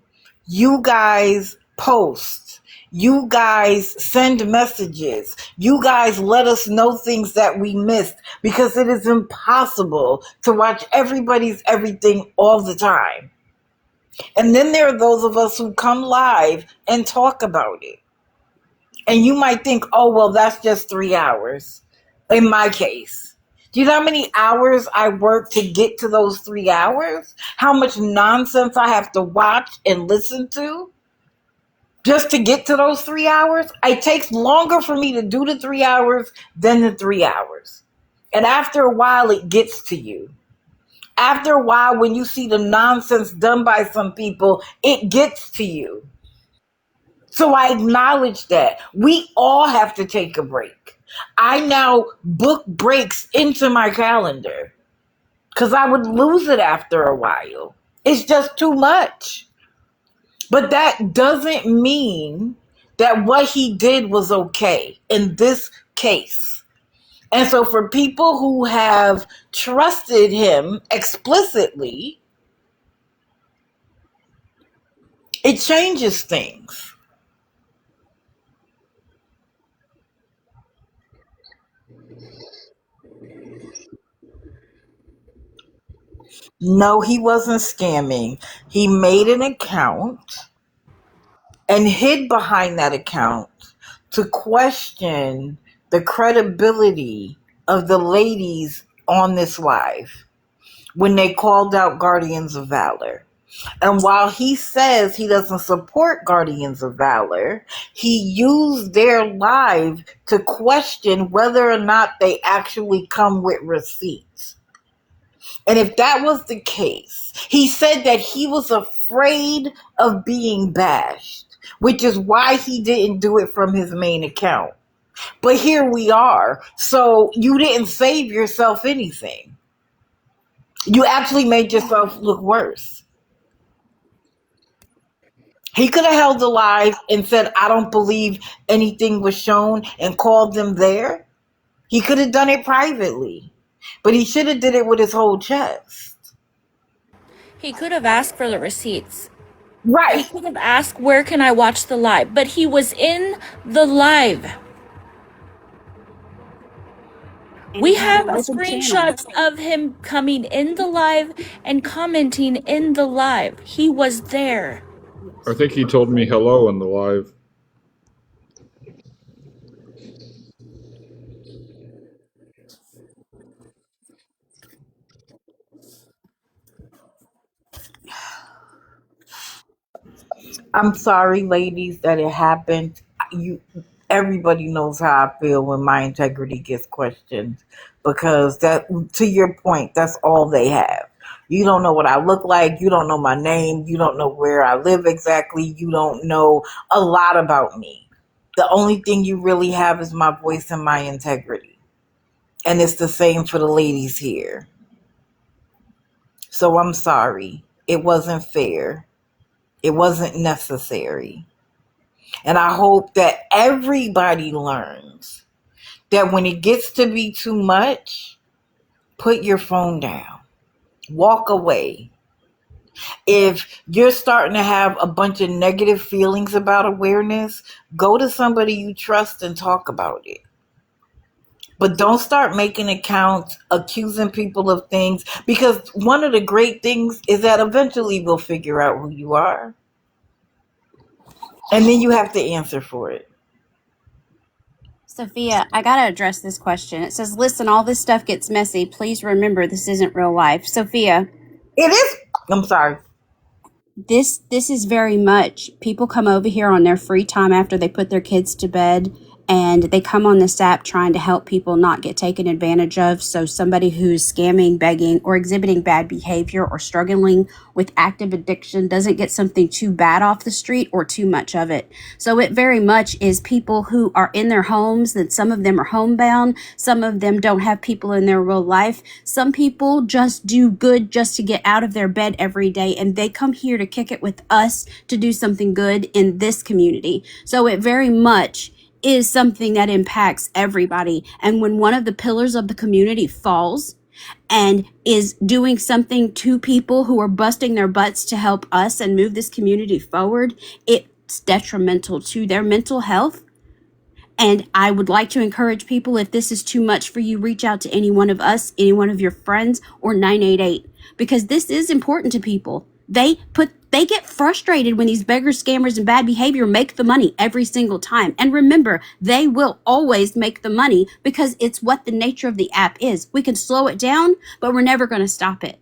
you guys post, you guys send messages, you guys let us know things that we missed because it is impossible to watch everybody's everything all the time. And then there are those of us who come live and talk about it. And you might think, oh, well, that's just 3 hours. In my case. Do you know how many hours I work to get to those 3 hours? How much nonsense I have to watch and listen to just to get to those 3 hours? It takes longer for me to do the 3 hours than the 3 hours. And after a while, it gets to you. After a while, when you see the nonsense done by some people, it gets to you. So I acknowledge that. We all have to take a break. I now book breaks into my calendar because I would lose it after a while. It's just too much. But that doesn't mean that what he did was okay in this case. And so for people who have trusted him explicitly, it changes things. No, he wasn't scamming. He made an account and hid behind that account to question the credibility of the ladies on this live. when they called out Guardians of Valor. And while he says he doesn't support Guardians of Valor, he used their live to question whether or not they actually come with receipts. And if that was the case, he said that he was afraid of being bashed, which is why he didn't do it from his main account. But here we are. So you didn't save yourself anything. You actually made yourself look worse. He could have held the live and said, I don't believe anything was shown and called them there. He could have done it privately. But he should have did it with his whole chest. He could have asked for the receipts. He Right. could have asked, where can I watch the live? But he was in the live. And We he had have an open channel. screenshots of him coming in the live and commenting in the live. He was there. I think he told me hello in the live. I'm sorry, ladies, that it happened. You, everybody knows how I feel when my integrity gets questioned, because that, to your point, that's all they have. You don't know what I look like. You don't know my name. You don't know where I live exactly. You don't know a lot about me. The only thing you really have is my voice and my integrity. And it's the same for the ladies here. So I'm sorry. It wasn't fair. It wasn't necessary. And I hope that everybody learns that when it gets to be too much, put your phone down. Walk away. If you're starting to have a bunch of negative feelings about awareness, go to somebody you trust and talk about it. But don't start making accounts, accusing people of things, because one of the great things is that eventually we'll figure out who you are. And then you have to answer for it. Sophia, I gotta address this question. It says, listen, all this stuff gets messy. Please remember this isn't real life. Sophia, It is. I'm sorry. this is very much people come over here on their free time after they put their kids to bed, and they come on this app trying to help people not get taken advantage of. So somebody who's scamming, begging, or exhibiting bad behavior or struggling with active addiction doesn't get something too bad off the street or too much of it. So it very much is people who are in their homes, and some of them are homebound, some of them don't have people in their real life. Some people just do good just to get out of their bed every day, and they come here to kick it with us to do something good in this community. So it very much is something that impacts everybody. And when one of the pillars of the community falls and is doing something to people who are busting their butts to help us and move this community forward, it's detrimental to their mental health. And I would like to encourage people, if this is too much for you, reach out to any one of us, any one of your friends, or 988, because this is important to people. They get frustrated when these beggars, scammers, and bad behavior make the money every single time. And remember, they will always make the money because it's what the nature of the app is. We can slow it down, but we're never going to stop it.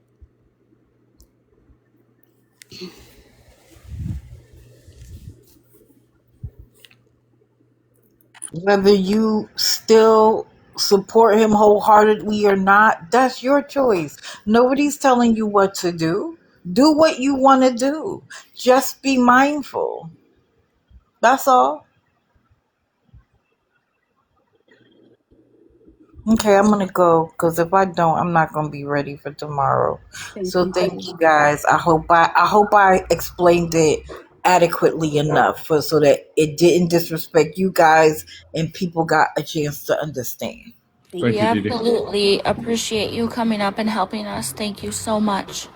Whether you still support him wholeheartedly or not, that's your choice. Nobody's telling you what to do. Do what you want to do. Just be mindful. That's all. Okay, I'm gonna go because if I don't, I'm not gonna be ready for tomorrow. Thank So you, thank Sophia. you guys. I hope I explained it adequately enough so that it didn't disrespect you guys and people got a chance to understand. Thank We Thank you, you. Dee Dee. absolutely appreciate you coming up and helping us. Thank you so much.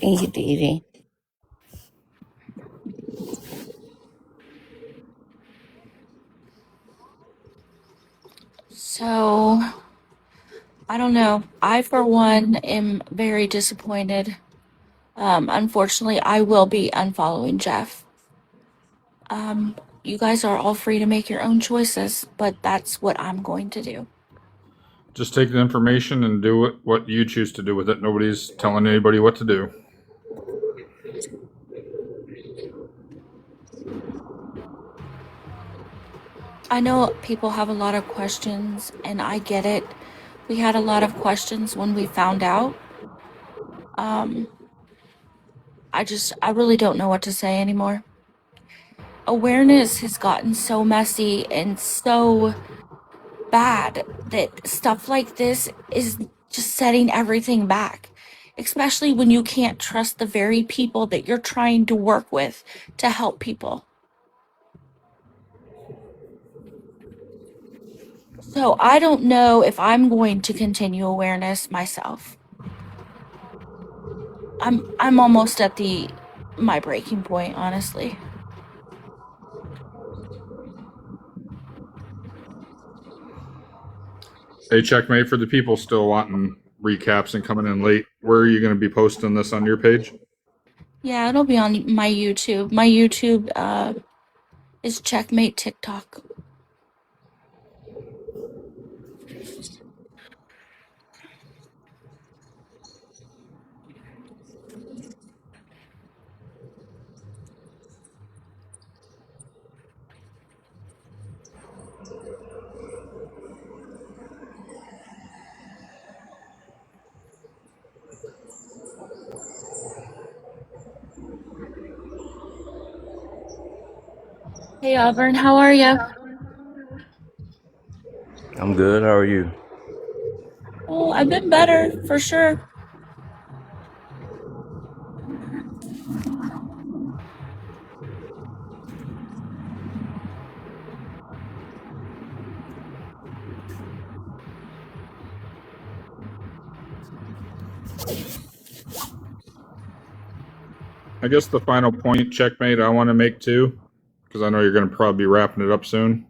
Thank you, Dee Dee. So, I don't know. I, for one, am very disappointed. Unfortunately, I will be unfollowing Jeff. You guys are all free to make your own choices, but that's what I'm going to do. Just take the information and do what you choose to do with it. Nobody's telling anybody what to do. I know people have a lot of questions, and I get it. We had a lot of questions when we found out. Um, I really don't know what to say anymore. Awareness has gotten so messy and so bad that stuff like this is just setting everything back, especially when you can't trust the very people that you're trying to work with to help people. So I don't know if I'm going to continue awareness myself. I'm almost at the my breaking point, honestly. Hey, Checkmate, for the people still wanting recaps and coming in late, where are you going to be posting this on your page? Yeah, it'll be on my YouTube. My YouTube is Checkmate TikTok. Hey Auburn, how are you? I'm good. How are you? Oh, I've been better for sure. I guess the final point, Checkmate, I want to make too, because I know you're going to probably be wrapping it up soon.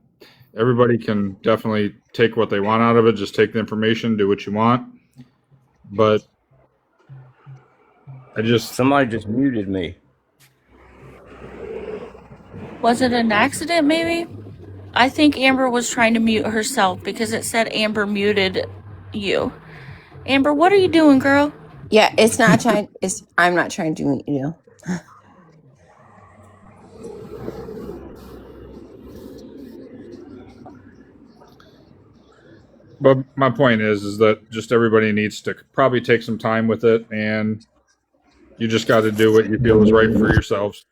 Everybody can definitely take what they want out of it. Just take the information, do what you want. But Somebody just muted me. Was it an accident maybe? I think Amber was trying to mute herself because it said Amber muted you. Amber, what are you doing, girl? Yeah, it's not trying. I'm not trying to meet you. But my point is that just everybody needs to probably take some time with it, and you just got to do what you feel is right for yourselves.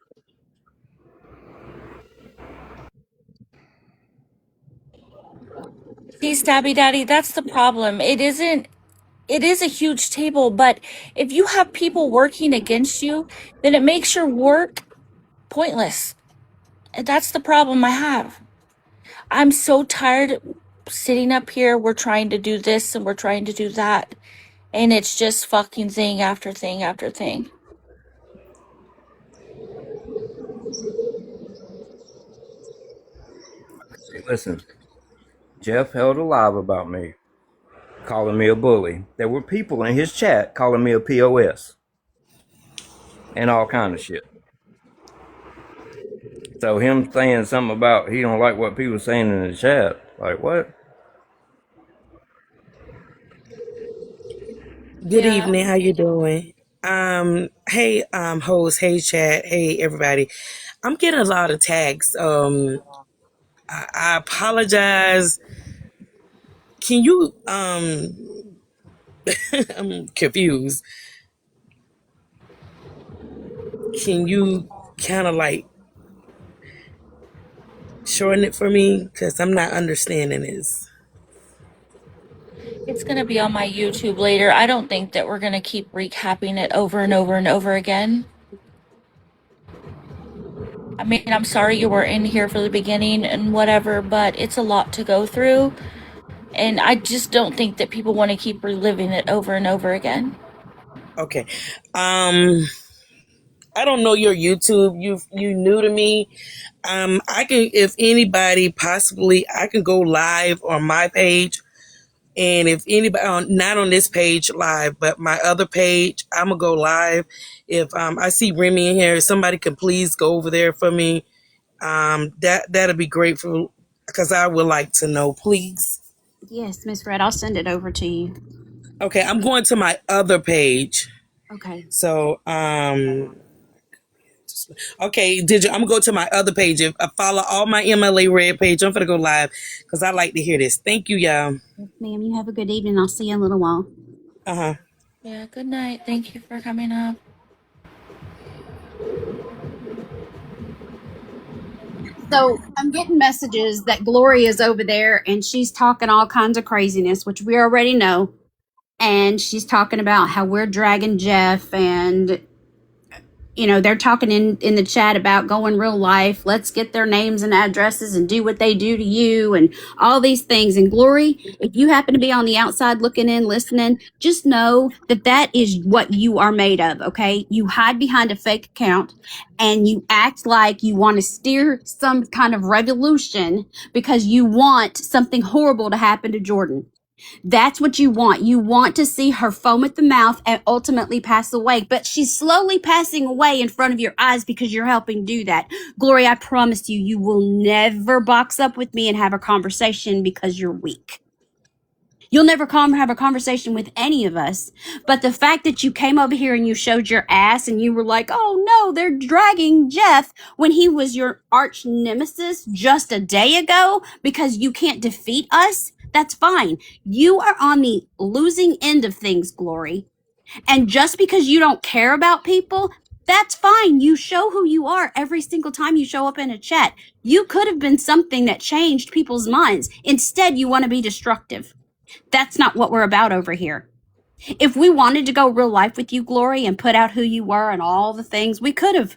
See, Stabby Daddy, that's the problem. It is a huge table, but if you have people working against you, then it makes your work pointless. And that's the problem I have. I'm so tired sitting up here. We're trying to do this and we're trying to do that. And it's just fucking thing after thing after thing. Hey, listen, Jeff held a live about me, calling me a bully. There were people in his chat calling me a POS and all kind of shit. So him saying something about he don't like what people saying in the chat, like what? Good Yeah. evening. How you doing? Hey, host. Hey, chat. Hey, everybody. I'm getting a lot of tags. I apologize. Can you? I'm confused. Can you kind of like shorten it for me? Cause I'm not understanding this. It's going to be on my YouTube later. I don't think that we're going to keep recapping it over and over and over again. I mean, I'm sorry you were in here for the beginning and whatever, but it's a lot to go through. And I just don't think that people want to keep reliving it over and over again. Okay. I don't know your YouTube. You new to me. I can, if anybody possibly, I can go live on my page. And if anybody, not on this page live, but my other page, I'm gonna go live. If I see Remy in here, somebody can please go over there for me. That'll be grateful because I would like to know, please. Yes, Miss Red, I'll send it over to you. Okay, I'm going to my other page. Okay. So, okay, did you? I'm gonna go to my other page. If I follow all my MLA Red page, I'm gonna go live because I like to hear this. Thank you, y'all. Yes, ma'am. You have a good evening. I'll see you in a little while. Uh huh. Yeah, good night. Thank you for coming up. So I'm getting messages that Glory is over there and she's talking all kinds of craziness, which we already know. And she's talking about how we're dragging Jeff, and they're talking in the chat about going real life. Let's get their names and addresses and do what they do to you and all these things. And Glory, if you happen to be on the outside looking in, listening, just know that that is what you are made of. Okay. You hide behind a fake account and you act like you want to steer some kind of revolution because you want something horrible to happen to Jordan. That's what you want. You want to see her foam at the mouth and ultimately pass away. But she's slowly passing away in front of your eyes because you're helping do that. Glory, I promise you, you will never box up with me and have a conversation because you're weak. You'll never come have a conversation with any of us. But the fact that you came over here and you showed your ass and you were like, oh no, they're dragging Jeff when he was your arch nemesis just a day ago because you can't defeat us, that's fine. You are on the losing end of things, Glory. And just because you don't care about people, that's fine. You show who you are every single time you show up in a chat. You could have been something that changed people's minds. Instead, you want to be destructive. That's not what we're about over here. If we wanted to go real life with you, Glory, and put out who you were and all the things, we could have.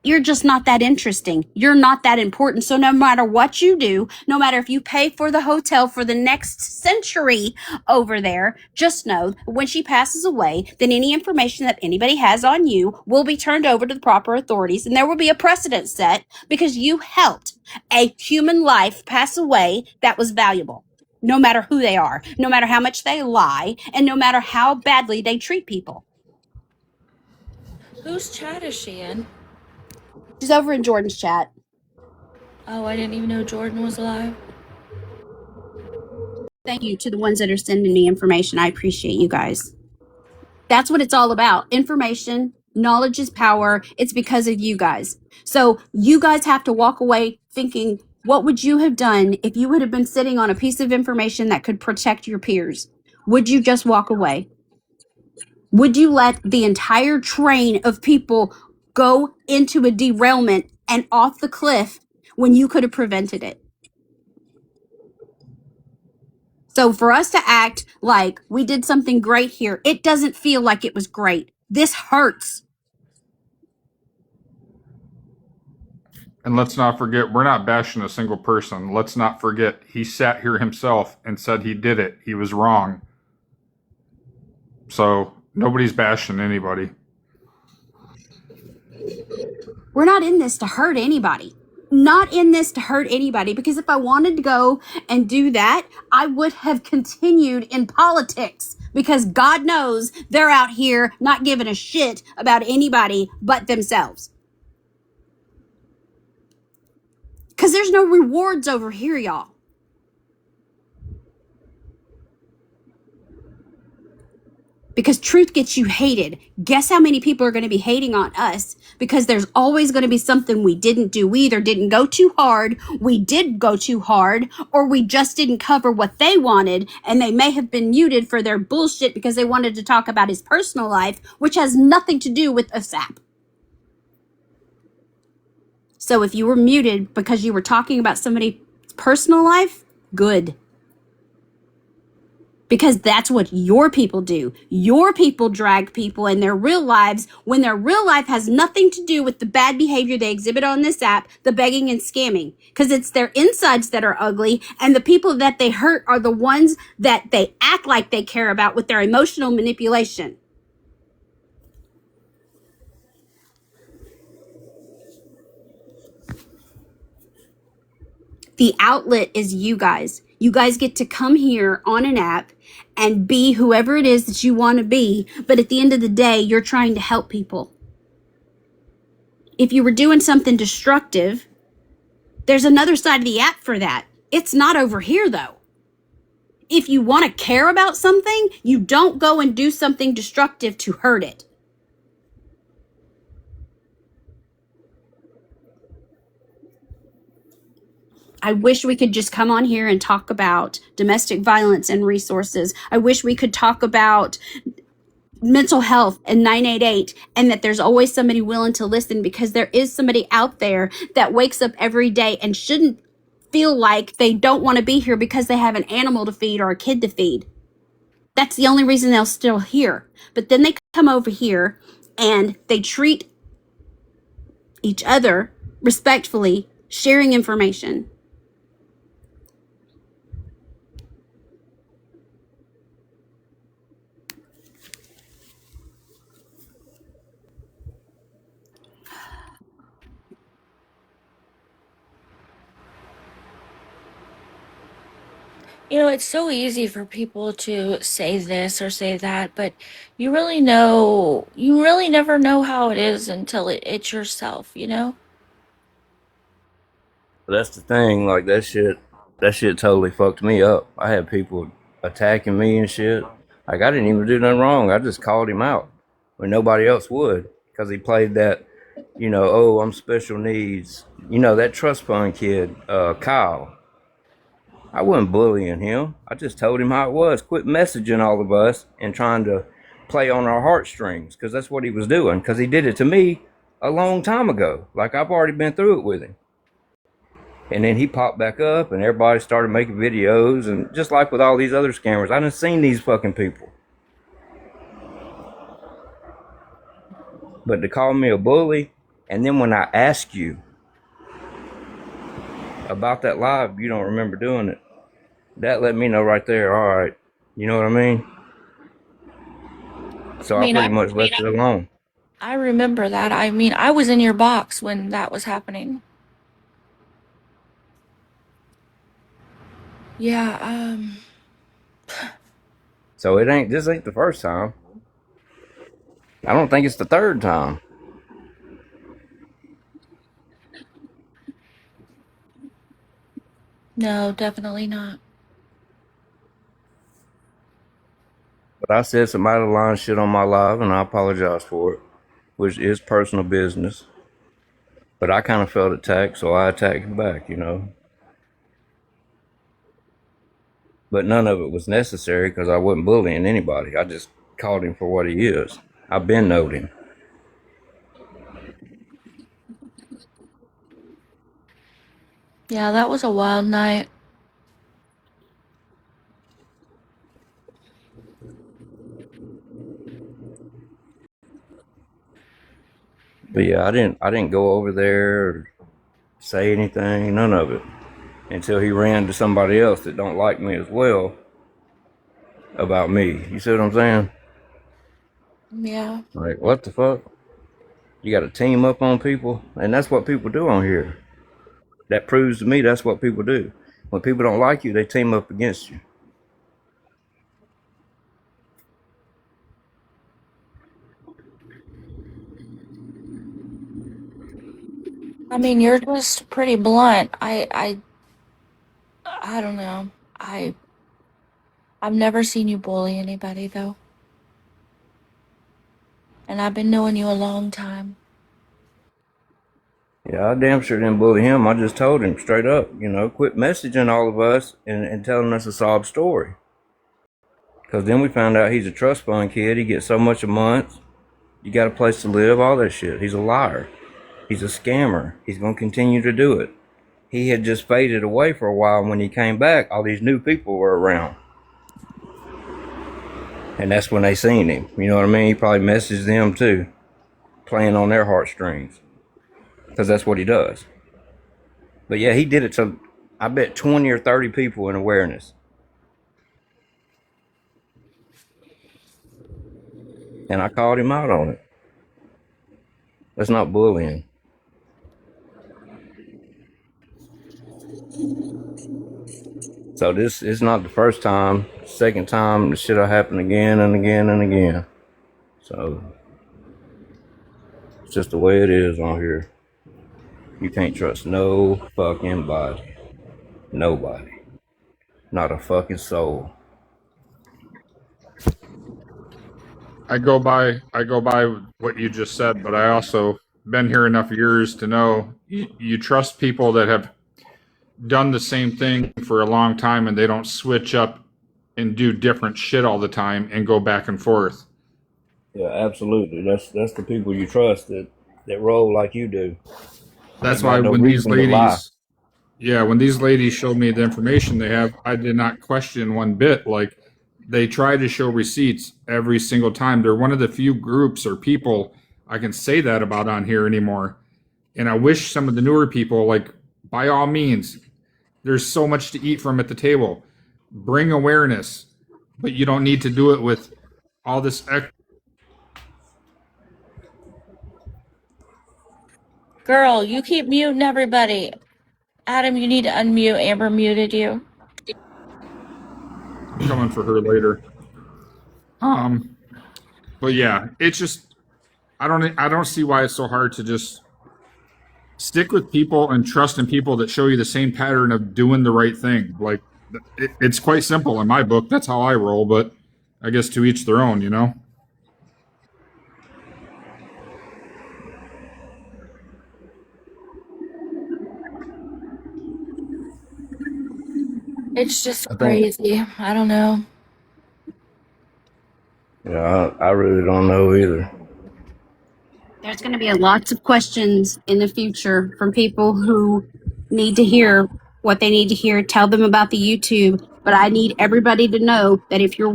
You're just not that interesting. You're not that important. So no matter what you do, no matter if you pay for the hotel for the next century over there, just know when she passes away, then any information that anybody has on you will be turned over to the proper authorities, and there will be a precedent set because you helped a human life pass away that was valuable. No matter who they are, no matter how much they lie, and no matter how badly they treat people. Whose chat is she in? She's over in Jordan's chat. Oh, I didn't even know Jordan was alive. Thank you to the ones that are sending me information. I appreciate you guys. That's what it's all about. Information, knowledge is power. It's because of you guys. So you guys have to walk away thinking, what would you have done if you would have been sitting on a piece of information that could protect your peers? Would you just walk away? Would you let the entire train of people go into a derailment and off the cliff when you could have prevented it? So for us to act like we did something great here, it doesn't feel like it was great. This hurts. And let's not forget, we're not bashing a single person. Let's not forget, he sat here himself and said he did it. He was wrong. So nobody's bashing anybody. We're not in this to hurt anybody. Not in this to hurt anybody, because if I wanted to go and do that, I would have continued in politics, because God knows they're out here not giving a shit about anybody but themselves. Because there's no rewards over here, y'all. Because truth gets you hated. Guess how many people are going to be hating on us? Because there's always going to be something we didn't do. We either didn't go too hard, we did go too hard, or we just didn't cover what they wanted, and they may have been muted for their bullshit because they wanted to talk about his personal life, which has nothing to do with ASAP. So if you were muted because you were talking about somebody's personal life, good. Because that's what your people do. Your people drag people in their real lives when their real life has nothing to do with the bad behavior they exhibit on this app, the begging and scamming. Because it's their insides that are ugly, and the people that they hurt are the ones that they act like they care about with their emotional manipulation. The outlet is you guys. You guys get to come here on an app and be whoever it is that you want to be. But at the end of the day, you're trying to help people. If you were doing something destructive, there's another side of the app for that. It's not over here, though. If you want to care about something, you don't go and do something destructive to hurt it. I wish we could just come on here and talk about domestic violence and resources. I wish we could talk about mental health and 988, and that there's always somebody willing to listen, because there is somebody out there that wakes up every day and shouldn't feel like they don't want to be here because they have an animal to feed or a kid to feed. That's the only reason they'll still here. But then they come over here and they treat each other respectfully, sharing information. You know, it's so easy for people to say this or say that, but you really never know how it is until it's yourself, you know? But that's the thing. Like that shit totally fucked me up. I had people attacking me and shit. Like I didn't even do nothing wrong. I just called him out when nobody else would, because he played that, oh, I'm special needs. That trust fund kid, Kyle. I wasn't bullying him. I just told him how it was. Quit messaging all of us and trying to play on our heartstrings, because that's what he was doing. Because he did it to me a long time ago. Like I've already been through it with him. And then he popped back up and everybody started making videos. And just like with all these other scammers, I done seen these fucking people. But to call me a bully, and then when I ask you about that live, you don't remember doing it. That let me know right there, all right. You know what I mean? So I I mean, pretty much left it alone. I remember that. I mean, I was in your box when that was happening. Yeah, So this ain't the first time. I don't think it's the third time. no, definitely not. But I said some out of line shit on my live, and I apologize for it, which is personal business. But I kind of felt attacked, so I attacked back. But none of it was necessary because I wasn't bullying anybody. I just called him for what he is. I've been knowed him. Yeah, that was a wild night. But yeah, I didn't go over there or say anything, none of it, until he ran to somebody else that don't like me as well about me. You see what I'm saying? Yeah. Like, what the fuck? You got to team up on people, and that's what people do on here. That proves to me that's what people do. When people don't like you, they team up against you. I mean, you're just pretty blunt. I don't know. I've never seen you bully anybody though. And I've been knowing you a long time. Yeah, I damn sure didn't bully him. I just told him straight up, quit messaging all of us and telling us a sob story. Because then we found out he's a trust fund kid. He gets so much a month. You got a place to live, all that shit. He's a liar. He's a scammer. He's going to continue to do it. He had just faded away for a while. When he came back, all these new people were around. And that's when they seen him. You know what I mean? He probably messaged them too, playing on their heartstrings. Because that's what he does. But yeah, he did it to, I bet, 20 or 30 people in awareness. And I called him out on it. That's not bullying. So this is not the first time. Second time, the shit'll happen again and again and again. So it's just the way it is on here. You can't trust no fucking body. Nobody. Not a fucking soul. I go by what you just said, but I also been here enough years to know you trust people that have done the same thing for a long time and they don't switch up and do different shit all the time and go back and forth. Yeah, absolutely. That's the people you trust that roll like you do. That's Ain't why got no when these reason to lie. ladies, yeah, when these ladies showed me the information they have, I did not question one bit. Like they try to show receipts every single time. They're one of the few groups or people I can say that about on here anymore. And I wish some of the newer people, like, by all means, there's so much to eat from at the table. Bring awareness, but you don't need to do it with all this. Girl, you keep muting everybody. Adam, you need to unmute. Amber muted you. I'm coming for her later. Um, but yeah, it's just I don't see why it's so hard to just stick with people and trust in people that show you the same pattern of doing the right thing. Like it's quite simple in my book. That's how I roll. But I guess to each their own, you know. It's just I think. crazy. I don't know. Yeah, I really don't know either. There's going to be lots of questions in the future from people who need to hear what they need to hear. Tell them about the YouTube. But I need everybody to know that if you're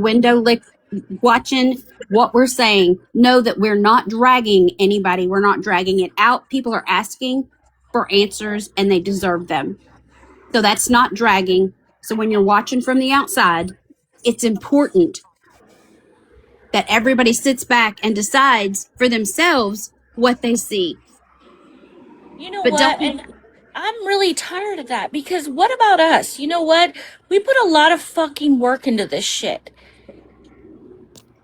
watching what we're saying, know that we're not dragging anybody. We're not dragging it out. People are asking for answers and they deserve them. So that's not dragging. So when you're watching from the outside, it's important that everybody sits back and decides for themselves what they see. You know But what? don't And I'm really tired of that because what about us? You know what? We put a lot of fucking work into this shit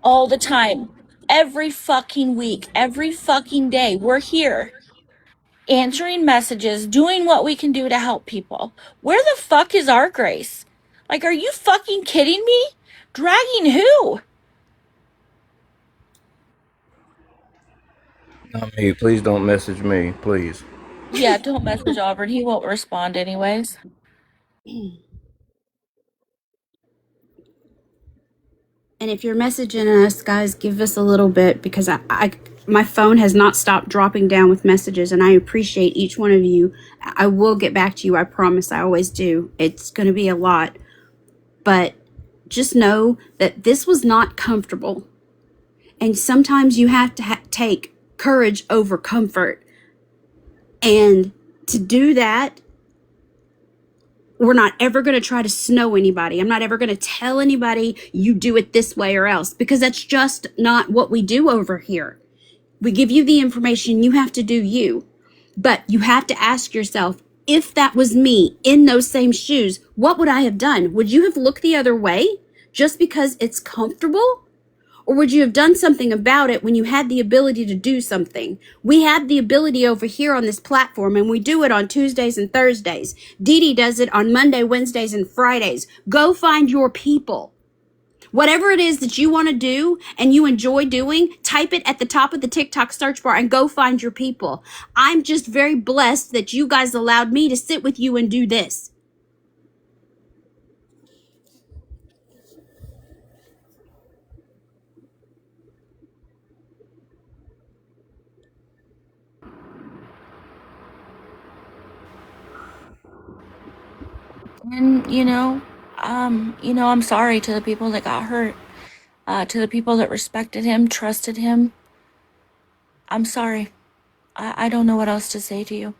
all the time. Every fucking week, every fucking day. We're here answering messages, doing what we can do to help people. Where the fuck is our grace? Like, are you fucking kidding me? Dragging who? Not me. Please don't message me, please. Yeah, don't message Auburn. He won't respond anyways. And if you're messaging us, guys, give us a little bit because my phone has not stopped dropping down with messages, and I appreciate each one of you. I will get back to you. I promise. I always do. It's going to be a lot, but just know that this was not comfortable, and sometimes you have to take courage over comfort, and to do that, we're not ever going to try to snow anybody. I'm not ever going to tell anybody you do it this way or else because that's just not what we do over here. We give you the information, you have to do you. But you have to ask yourself, if that was me in those same shoes, what would I have done? Would you have looked the other way just because it's comfortable? Or would you have done something about it when you had the ability to do something? We have the ability over here on this platform, and we do it on Tuesdays and Thursdays. Dee Dee does it on Monday, Wednesdays, and Fridays. Go find your people. Whatever it is that you want to do and you enjoy doing, type it at the top of the TikTok search bar and go find your people. I'm just very blessed that you guys allowed me to sit with you and do this. And I'm sorry to the people that got hurt. To the people that respected him, trusted him. I'm sorry. I don't know what else to say to you.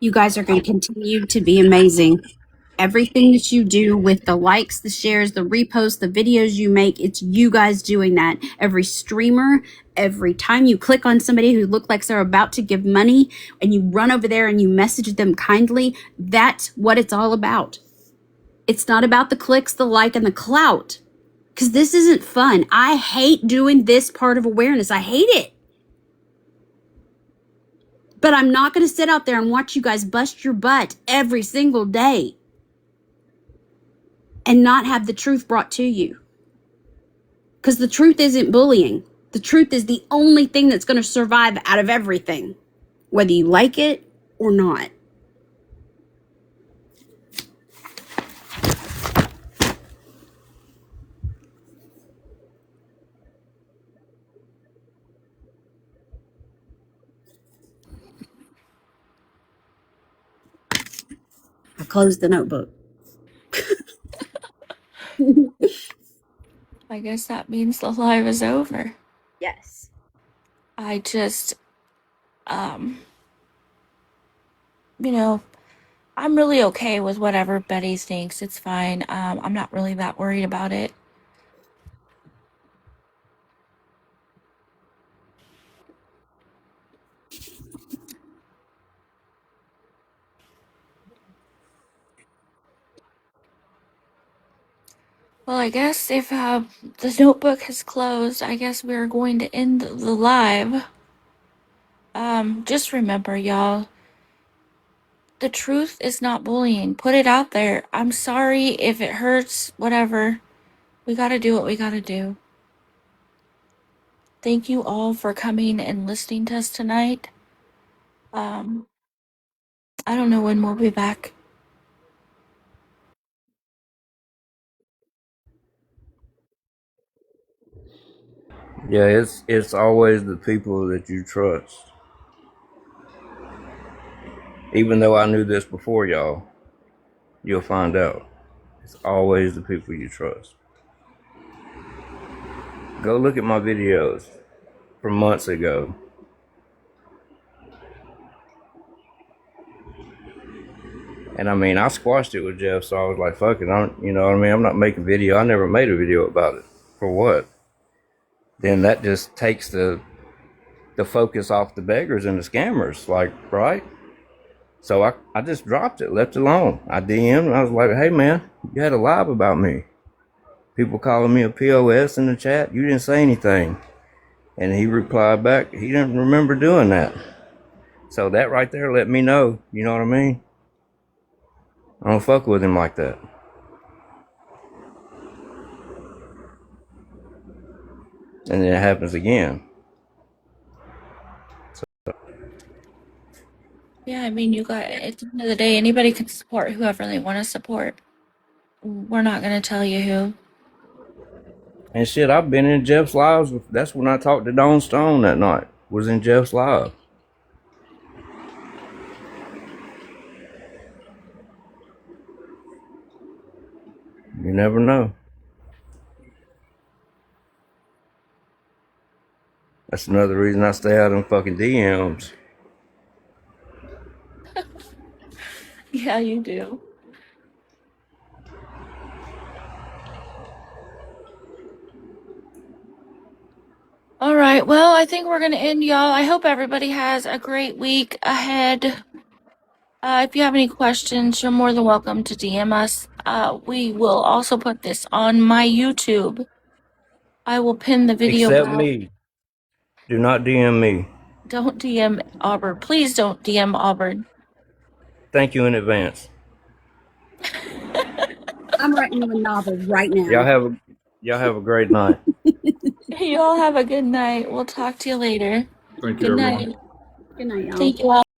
You guys are going to continue to be amazing. Everything that you do with the likes, the shares, the reposts, the videos you make, it's you guys doing that. Every streamer, every time you click on somebody who looks like they're about to give money and you run over there and you message them kindly, that's what it's all about. It's not about the clicks, the like, and the clout. Because this isn't fun. I hate doing this part of awareness. I hate it. But I'm not going to sit out there and watch you guys bust your butt every single day and not have the truth brought to you. Because the truth isn't bullying. The truth is the only thing that's going to survive out of everything, whether you like it or not. I closed the notebook. I guess that means the live is over. Yes. I just, you know, I'm really okay with whatever Betty thinks. It's fine. I'm not really that worried about it. Well, I guess if the notebook has closed, I guess we're going to end the live. Just remember, y'all, the truth is not bullying. Put it out there. I'm sorry if it hurts, whatever. We gotta do what we gotta do. Thank you all for coming and listening to us tonight. I don't know when we'll be back. Yeah, it's always the people that you trust. Even though I knew this before y'all, you'll find out. It's always the people you trust. Go look at my videos from months ago. And I mean, I squashed it with Jeff, so I was like, fuck it. You know what I mean? I'm not making a video. I never made a video about it. For what? Then that just takes the focus off the beggars and the scammers, like, right? So I just dropped it, left it alone. I DM'd and I was like, hey man, you had a live about me. People calling me a POS in the chat. You didn't say anything. And he replied back, he didn't remember doing that. So that right there let me know, you know what I mean? I don't fuck with him like that. And then it happens again. Yeah, I mean, you got, at the end of the day, anybody can support whoever they want to support. We're not going to tell you who. And shit, I've been in Jeff's lives. That's when I talked to Dawn Stone that night. Was in Jeff's live. You never know. That's another reason I stay out of them fucking DMs. Yeah, you do. All right, well, I think we're going to end, y'all. I hope everybody has a great week ahead. If you have any questions, you're more than welcome to DM us. We will also put this on my YouTube. I will pin the video. Except me. Do not DM me. Don't DM Auburn. Please don't DM Auburn. Thank you in advance. I'm writing you a novel right now. Y'all have a great night. You all have a good night. We'll talk to you later. Thank you, Good everyone. night. Good night, y'all. Thank you all.